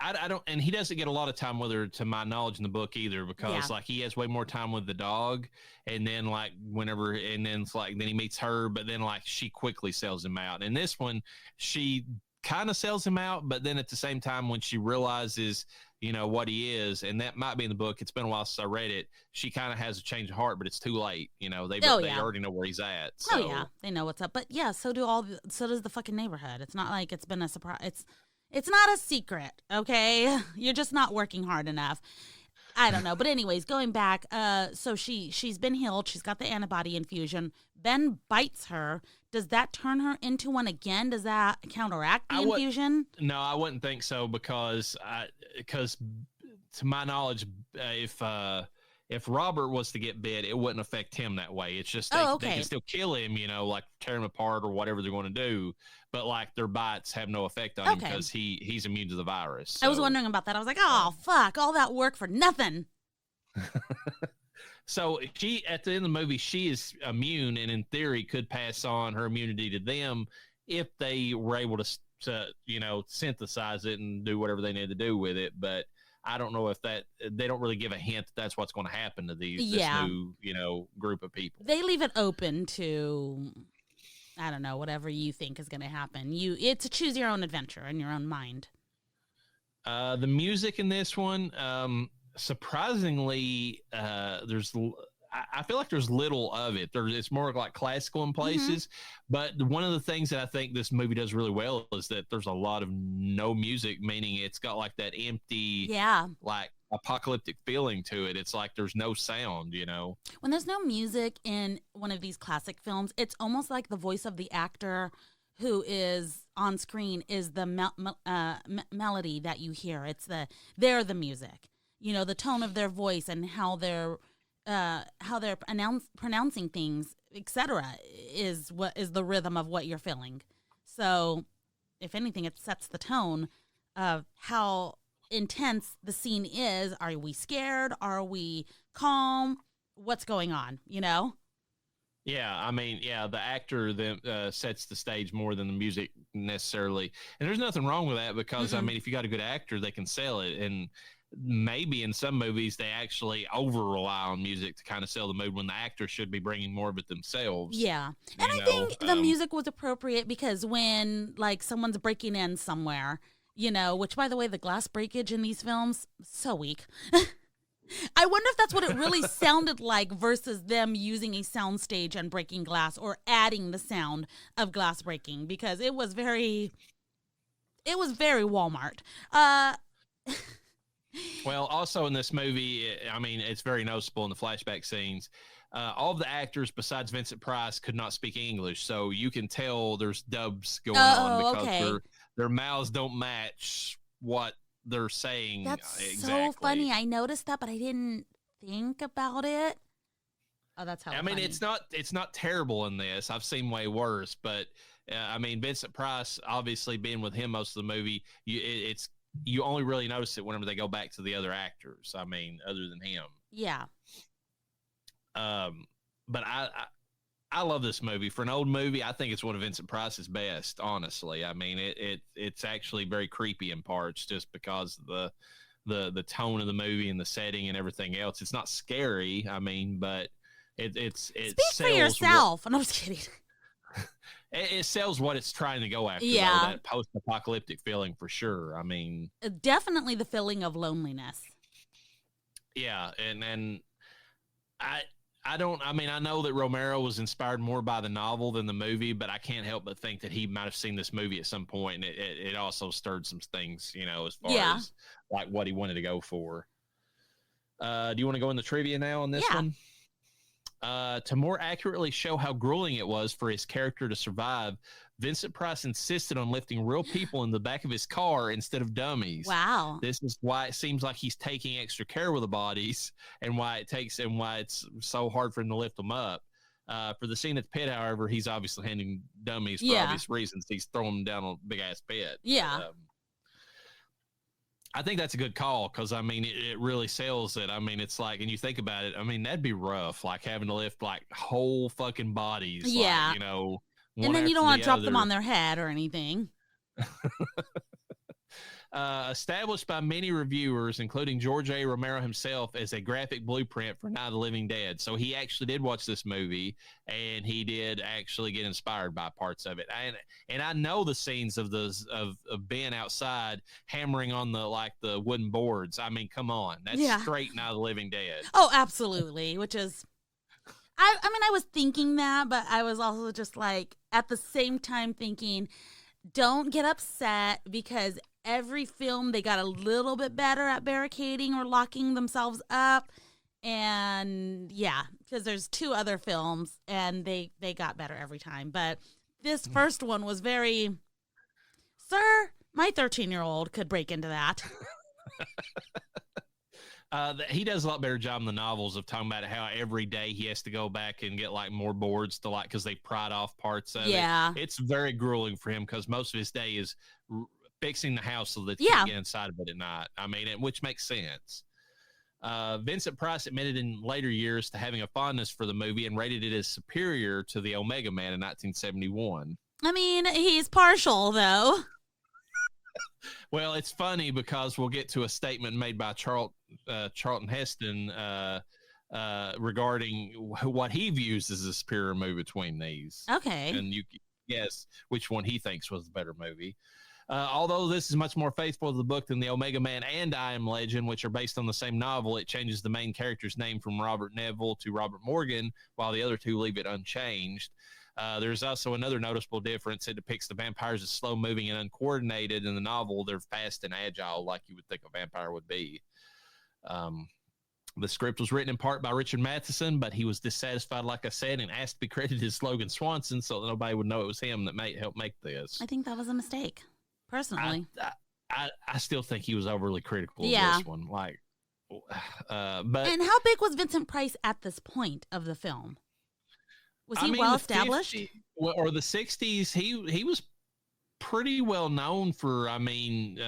I don't, and he doesn't get a lot of time with her, to my knowledge, in the book either, because like he has way more time with the dog, and then like then it's like then he meets her, but then like she quickly sells him out. And this one, she kind of sells him out, but then at the same time, when she realizes what he is, and that might be in the book, it's been a while since I read it, she kind of has a change of heart, but it's too late. They already know where he's at. So. Oh yeah, they know what's up. But yeah, so does the fucking neighborhood. It's not like it's been a surprise. It's not a secret, okay? You're just not working hard enough. I don't know. But anyways, going back, so she's been healed. She's got the antibody infusion. Ben bites her. Does that turn her into one again? Does that counteract the infusion? No, I wouldn't think so, because to my knowledge, if Robert was to get bit, it wouldn't affect him that way. It's just they can still kill him, like tear him apart or whatever they're going to do. But like their bites have no effect on him because he's immune to the virus. So. I was wondering about that. I was like, oh, fuck, all that work for nothing. So she, at the end of the movie, she is immune, and in theory could pass on her immunity to them if they were able to synthesize it and do whatever they need to do with it. But I don't know if they don't really give a hint that that's what's going to happen to this new, group of people. They leave it open to, I don't know, whatever you think is going to happen. It's a choose your own adventure in your own mind. The music in this one, surprisingly, I I feel like there's little of it. It's more like classical in places. But one of the things that I think this movie does really well is that there's a lot of no music, meaning it's got like that empty, like apocalyptic feeling to it. It's like there's no sound, you know. When there's no music in one of these classic films, it's almost like the voice of the actor who is on screen is the melody that you hear. They're the music, you know, the tone of their voice and how they're pronouncing things, etc. is what is the rhythm of what you're feeling. So, if anything, it sets the tone of how intense the scene is. Are we scared? Are we calm? What's going on? You know? Yeah, I mean, the actor then sets the stage more than the music necessarily, and there's nothing wrong with that because I mean, if you got a good actor, they can sell it, and maybe in some movies they actually over rely on music to kind of sell the mood when the actor should be bringing more of it themselves. Yeah, and I think the music was appropriate because when like someone's breaking in somewhere, you know, which by the way, the glass breakage in these films so weak. I wonder if that's what it really sounded like versus them using a soundstage and breaking glass or adding the sound of glass breaking, because it was very Walmart. Well, also in this movie, I mean, it's very noticeable in the flashback scenes. All of the actors besides Vincent Price could not speak English, so you can tell there's dubs going on because their mouths don't match what they're saying. That's exactly. so funny. I noticed that, but I didn't think about it. Oh, that's how. I mean, it's not terrible in this. I've seen way worse, but I mean, Vincent Price, obviously being with him most of the movie, you only really notice it whenever they go back to the other actors. I mean, other than him. Yeah. But I love this movie. For an old movie, I think it's one of Vincent Price's best, honestly. I mean, it's actually very creepy in parts just because of the tone of the movie and the setting and everything else. It's not scary, I mean, but it Speak for yourself. I'm just kidding. It sells what it's trying to go after, though, that post-apocalyptic feeling for sure. I mean, definitely the feeling of loneliness. Yeah, and I know that Romero was inspired more by the novel than the movie, but I can't help but think that he might have seen this movie at some point, and it also stirred some things, you know, as far as like what he wanted to go for. Do you want to go into trivia now on this one? To more accurately show how grueling it was for his character to survive, Vincent Price insisted on lifting real people in the back of his car instead of dummies. Wow. This is why it seems like he's taking extra care with the bodies and why it's so hard for him to lift them up. For the scene at the pit, however, he's obviously handing dummies for obvious reasons. He's throwing them down a big-ass pit. Yeah. I think that's a good call because, I mean, it really sells it. I mean, it's like, and you think about it, I mean, that'd be rough, like having to lift like whole fucking bodies. Yeah. Like, you know. And then you don't want to drop them on their head or anything. Established by many reviewers, including George A. Romero himself, as a graphic blueprint for Night of the Living Dead. So he actually did watch this movie, and he did actually get inspired by parts of it. And I know the scenes of Ben outside hammering on the wooden boards. I mean, come on, that's straight Night of the Living Dead. Oh, absolutely. Which is, I mean, I was thinking that, but I was also just like at the same time thinking, don't get upset because every film they got a little bit better at barricading or locking themselves up. And yeah, because there's 2 other films and they got better every time. But this first one was very, sir, my 13-year-old could break into that. He does a lot better job in the novels of talking about how every day he has to go back and get like more boards to because they pried off parts of it. It's very grueling for him because most of his day is fixing the house so that you can get inside of it at night. I mean, which makes sense. Vincent Price admitted in later years to having a fondness for the movie and rated it as superior to the Omega Man in 1971. I mean, he's partial though. Well, it's funny because we'll get to a statement made by Charlton Heston regarding what he views as a superior movie between these. Okay. And you guess which one he thinks was the better movie. Although this is much more faithful to the book than the Omega Man and I Am Legend, which are based on the same novel, it changes the main character's name from Robert Neville to Robert Morgan, while the other two leave it unchanged. There's also another noticeable difference. It depicts the vampires as slow-moving and uncoordinated. In the novel, they're fast and agile, like you would think a vampire would be. The script was written in part by Richard Matheson, but he was dissatisfied, like I said, and asked to be credited as Logan Swanson so that nobody would know it was him that helped make this. I think that was a mistake, personally. I still think he was overly critical of this one. Like, but and how big was Vincent Price at this point of the film? Was he well established? Or the 60s, he was pretty well known for, making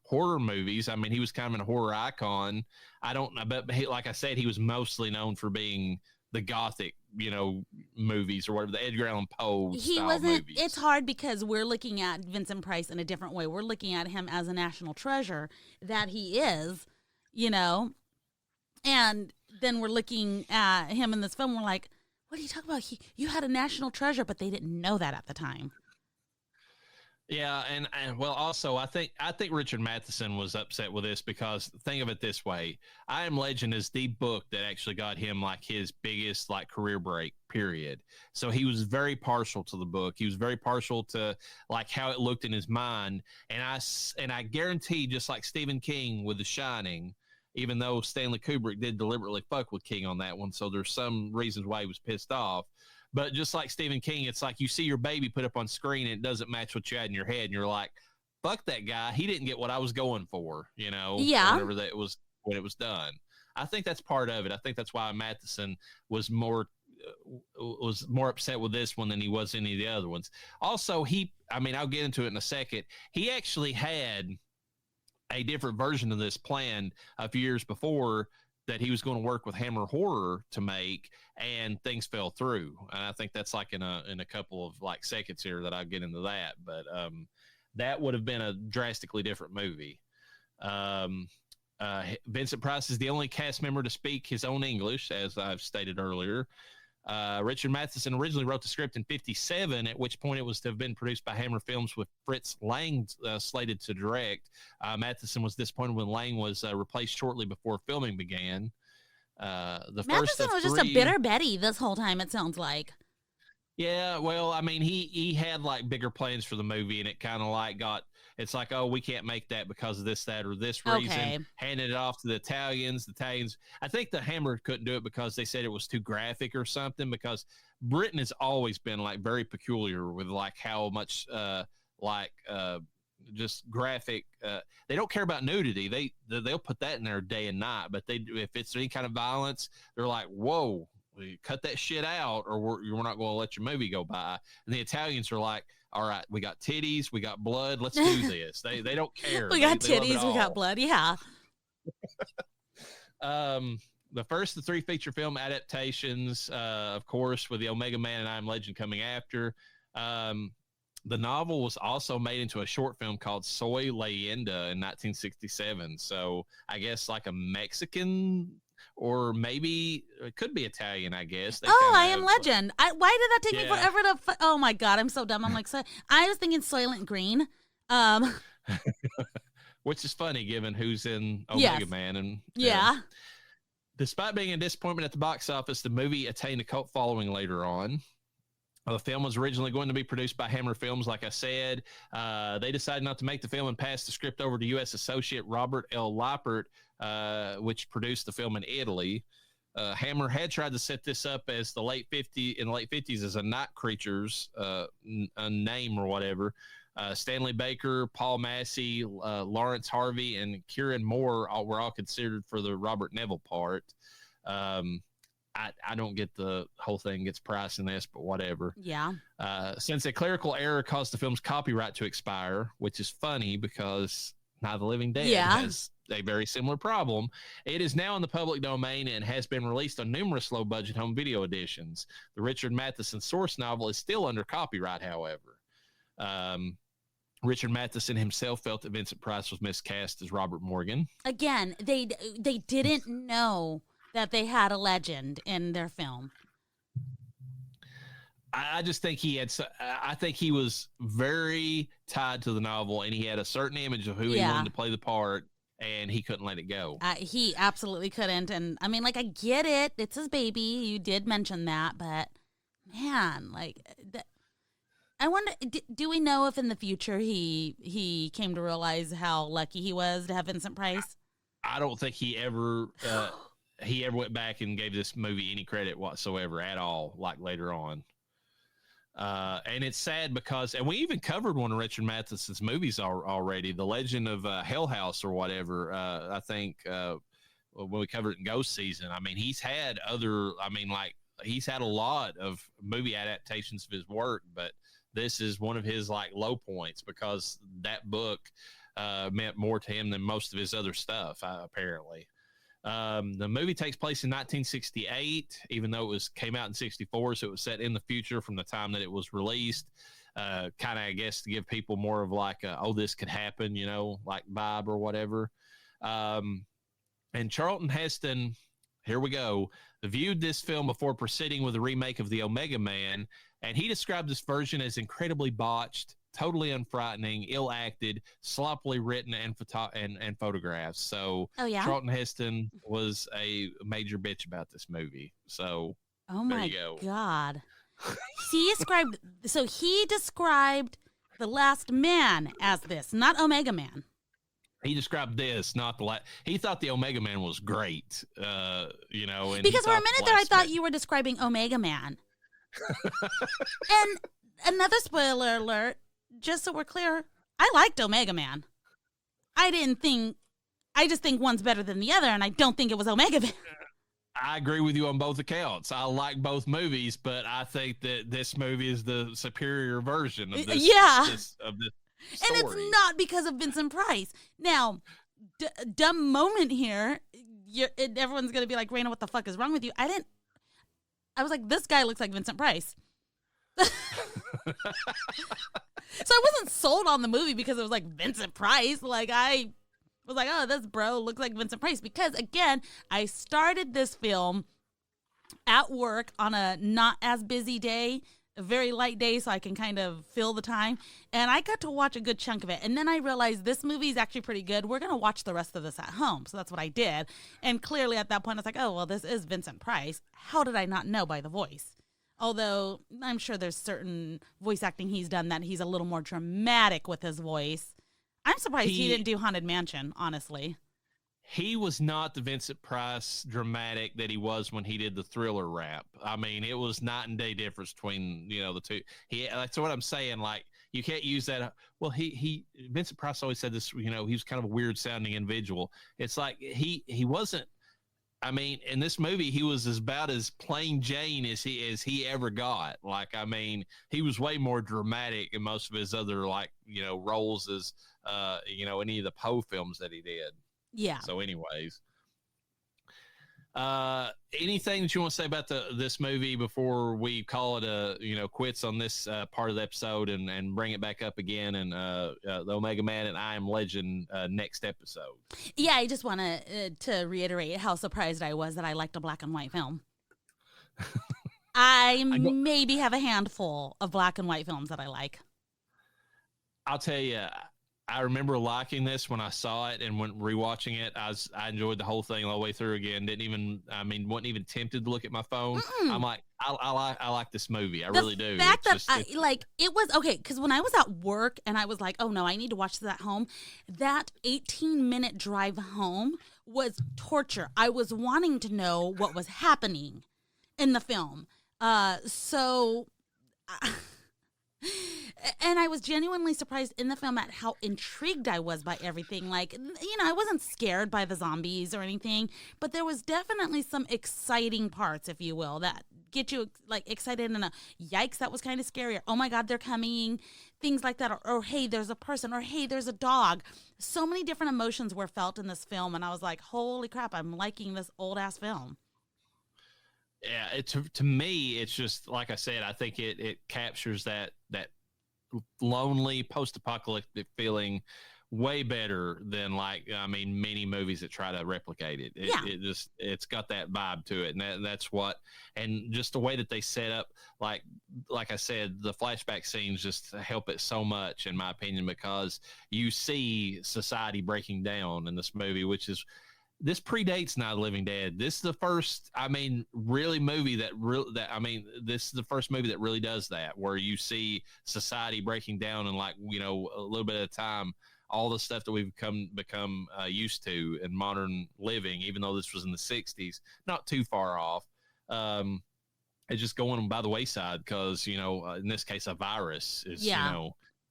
horror movies. I mean, he was kind of a horror icon. I don't know, but like I said, he was mostly known for being the Gothic, movies or whatever, the Edgar Allan Poe style movies. It's hard because we're looking at Vincent Price in a different way. We're looking at him as a national treasure that he is, and then we're looking at him in this film. We're like, what are you talking about? You had a national treasure, but they didn't know that at the time. Yeah, and well, also I think Richard Matheson was upset with this because think of it this way: I Am Legend is the book that actually got him like his biggest career break. Period. So he was very partial to the book. He was very partial to like how it looked in his mind, and I guarantee, just like Stephen King with The Shining, even though Stanley Kubrick did deliberately fuck with King on that one, so there's some reasons why he was pissed off. But just like Stephen King, it's like you see your baby put up on screen and it doesn't match what you had in your head, and you're like, fuck that guy. He didn't get what I was going for, Yeah. Whenever that was when it was done. I think that's part of it. I think that's why Matheson was more upset with this one than he was any of the other ones. Also, I'll get into it in a second. He actually had a different version of this planned a few years before, that he was going to work with Hammer Horror to make, and things fell through. And I think that's like in a couple of seconds here that I'll get into that. But that would have been a drastically different movie. Vincent Price is the only cast member to speak his own English, as I've stated earlier. Richard Matheson originally wrote the script in 1957, at which point it was to have been produced by Hammer Films with Fritz Lang slated to direct. Matheson was disappointed when Lang was replaced shortly before filming began. Matheson was just a bitter Betty this whole time, it sounds like. Yeah, well, he had bigger plans for the movie, and it kind of it's like, oh, we can't make that because of this, that, or this reason. Okay. Handed it off to the Italians. I think the Hammer couldn't do it because they said it was too graphic or something, because Britain has always been very peculiar with how much just graphic. They don't care about nudity. They'll put that in there day and night, but if it's any kind of violence, they're like, whoa, cut that shit out, or we're not going to let your movie go by. And the Italians are like, all right, we got titties, we got blood, let's do this. They don't care. We got titties, we got blood, yeah. The first of the three feature film adaptations, of course, with the Omega Man and I Am Legend coming after. The novel was also made into a short film called Soy Leyenda in 1967. So I guess a Mexican, or maybe it could be Italian, I guess. I Am Legend. Why did that take me forever to... Oh, my God, I'm so dumb. I'm I was thinking Soylent Green. Which is funny, given who's in Omega Man. And yeah. Despite being a disappointment at the box office, the movie attained a cult following later on. The film was originally going to be produced by Hammer Films, like I said. They decided not to make the film and passed the script over to U.S. associate Robert L. Lippert, which produced the film in Italy. Hammer had tried to set this up as in the late 50s as a Night Creatures a name or whatever. Stanley Baker, Paul Massey, Lawrence Harvey, and Kieran Moore were all considered for the Robert Neville part. I don't get the whole thing gets Price in this, but whatever. Yeah. Since a clerical error caused the film's copyright to expire, which is funny because Night of the Living Dead has a very similar problem, it is now in the public domain and has been released on numerous low-budget home video editions. The Richard Matheson source novel is still under copyright, however. Richard Matheson himself felt that Vincent Price was miscast as Robert Morgan. Again, they didn't know that they had a legend in their film. I just think I think he was very tied to the novel, and he had a certain image of who he wanted to play the part, and he couldn't let it go. He absolutely couldn't. And I mean, like, I get it. It's his baby. You did mention that, but man, like, I wonder, do we know if in the future he came to realize how lucky he was to have Vincent Price? I don't think he ever went back and gave this movie any credit whatsoever at all, like later on. And it's sad because, and we even covered one of Richard Matheson's movies already, The Legend of Hell House or whatever. I think when we covered it in Ghost Season, I mean, he's had he's had a lot of movie adaptations of his work, but this is one of his like low points because that book meant more to him than most of his other stuff, apparently. The movie takes place in 1968, even though it came out in 64, so it was set in the future from the time that it was released. Kind of, I guess, to give people more of like, this could happen, like vibe or whatever. And Charlton Heston, here we go, viewed this film before proceeding with a remake of The Omega Man, and he described this version as incredibly botched, totally unfrightening, ill-acted, sloppily written, and photographs. So Charlton Heston was a major bitch about this movie. So my God. he described The Last Man as this, not Omega Man. He described this, not the last. He thought the Omega Man was great, And because for a minute there, I thought you were describing Omega Man. And another spoiler alert, just so we're clear, I liked Omega Man. I just think one's better than the other, and I don't think it was Omega Man. I agree with you on both accounts. I like both movies, but I think that this movie is the superior version of this. Of this story. And it's not because of Vincent Price. Now, dumb moment here. Everyone's going to be like, Raina, what the fuck is wrong with you? I was like, this guy looks like Vincent Price. So I wasn't sold on the movie because it was like Vincent Price. Like, I was like, oh, this bro looks like Vincent Price. Because, again, I started this film at work on a not as busy day, a very light day, so I can kind of fill the time. And I got to watch a good chunk of it. And then I realized this movie is actually pretty good. We're going to watch the rest of this at home. So that's what I did. And clearly at that point, I was like, oh, well, this is Vincent Price. How did I not know by the voice? Although I'm sure there's certain voice acting he's done that he's a little more dramatic with his voice. I'm surprised he didn't do Haunted Mansion, honestly. He was not the Vincent Price dramatic that he was when he did the Thriller rap. I mean, it was night and day difference between, the two. That's what I'm saying. Like, you can't use that. Well, Vincent Price always said this, he was kind of a weird sounding individual. It's like he wasn't. I mean, in this movie, he was about as plain Jane as he ever got. Like, I mean, he was way more dramatic in most of his other, roles as, any of the Poe films that he did. Yeah. So anyways, anything that you want to say about this movie before we call it quits on this part of the episode and bring it back up again and the Omega Man and I Am Legend next episode? Yeah, I just want to reiterate how surprised I was that I liked a black and white film. I maybe have a handful of black and white films that I like. I'll tell you, I remember liking this when I saw it, and when rewatching it, I enjoyed the whole thing all the way through again. Wasn't even tempted to look at my phone. I'm like, I like this movie. I really do. The fact that it was okay, because when I was at work and I was like, oh no, I need to watch this at home, that 18-minute drive home was torture. I was wanting to know what was happening in the film. And I was genuinely surprised in the film at how intrigued I was by everything. Like, I wasn't scared by the zombies or anything, but there was definitely some exciting parts, if you will, that get you excited and yikes, that was kind of scary. Or, oh my God, they're coming. Things like that. Or hey, there's a person. Or hey, there's a dog. So many different emotions were felt in this film. And I was like, holy crap, I'm liking this old ass film. Yeah, to me, it's just, like I said, I think it captures that lonely post-apocalyptic feeling way better than many movies that try to replicate it. It's got that vibe to it, and that's what, and just the way that they set up, like I said, the flashback scenes just help it so much, in my opinion, because you see society breaking down in this movie, which is. This predates Night of the Living Dead. This is the first, really movie this is the first movie that really does that, where you see society breaking down and a little bit at a time, all the stuff that we've become used to in modern living, even though this was in the 60s, not too far off. It's just going by the wayside because, in this case, a virus is,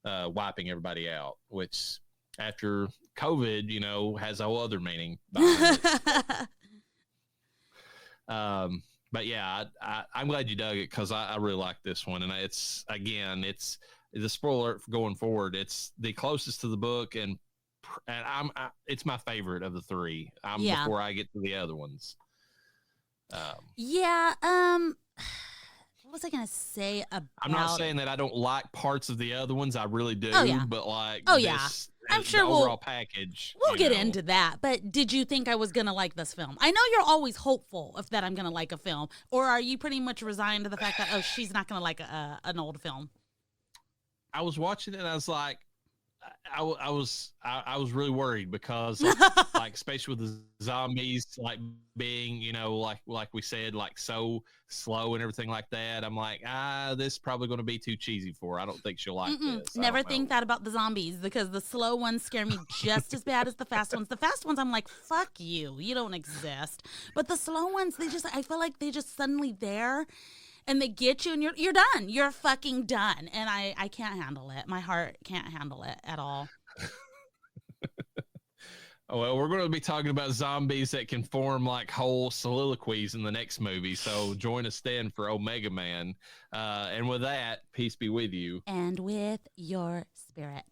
wiping everybody out, which after COVID, has a whole other meaning behind it. But yeah, I'm glad you dug it because I really like this one. And it's the spoiler alert for going forward. It's the closest to the book, and it's my favorite of the three. Before I get to the other ones. What was I gonna say about? I'm not saying that I don't like parts of the other ones. I really do. But I'm sure the overall package. We'll get into that. But did you think I was gonna like this film? I know you're always hopeful that I'm gonna like a film, or are you pretty much resigned to the fact that she's not gonna like an old film? I was watching it and I was like, I was really worried because especially with the zombies being like we said so slow and everything like that. I'm like, this is probably going to be too cheesy for her. I don't think she'll like this. Never think that about the zombies, because the slow ones scare me just as bad as the fast ones. The fast ones I'm like, fuck you, you don't exist. But the slow ones, I feel like they just suddenly there. And they get you, and you're done. You're fucking done. And I can't handle it. My heart can't handle it at all. Well, we're going to be talking about zombies that can form whole soliloquies in the next movie. So join us then for Omega Man. And with that, peace be with you. And with your spirit.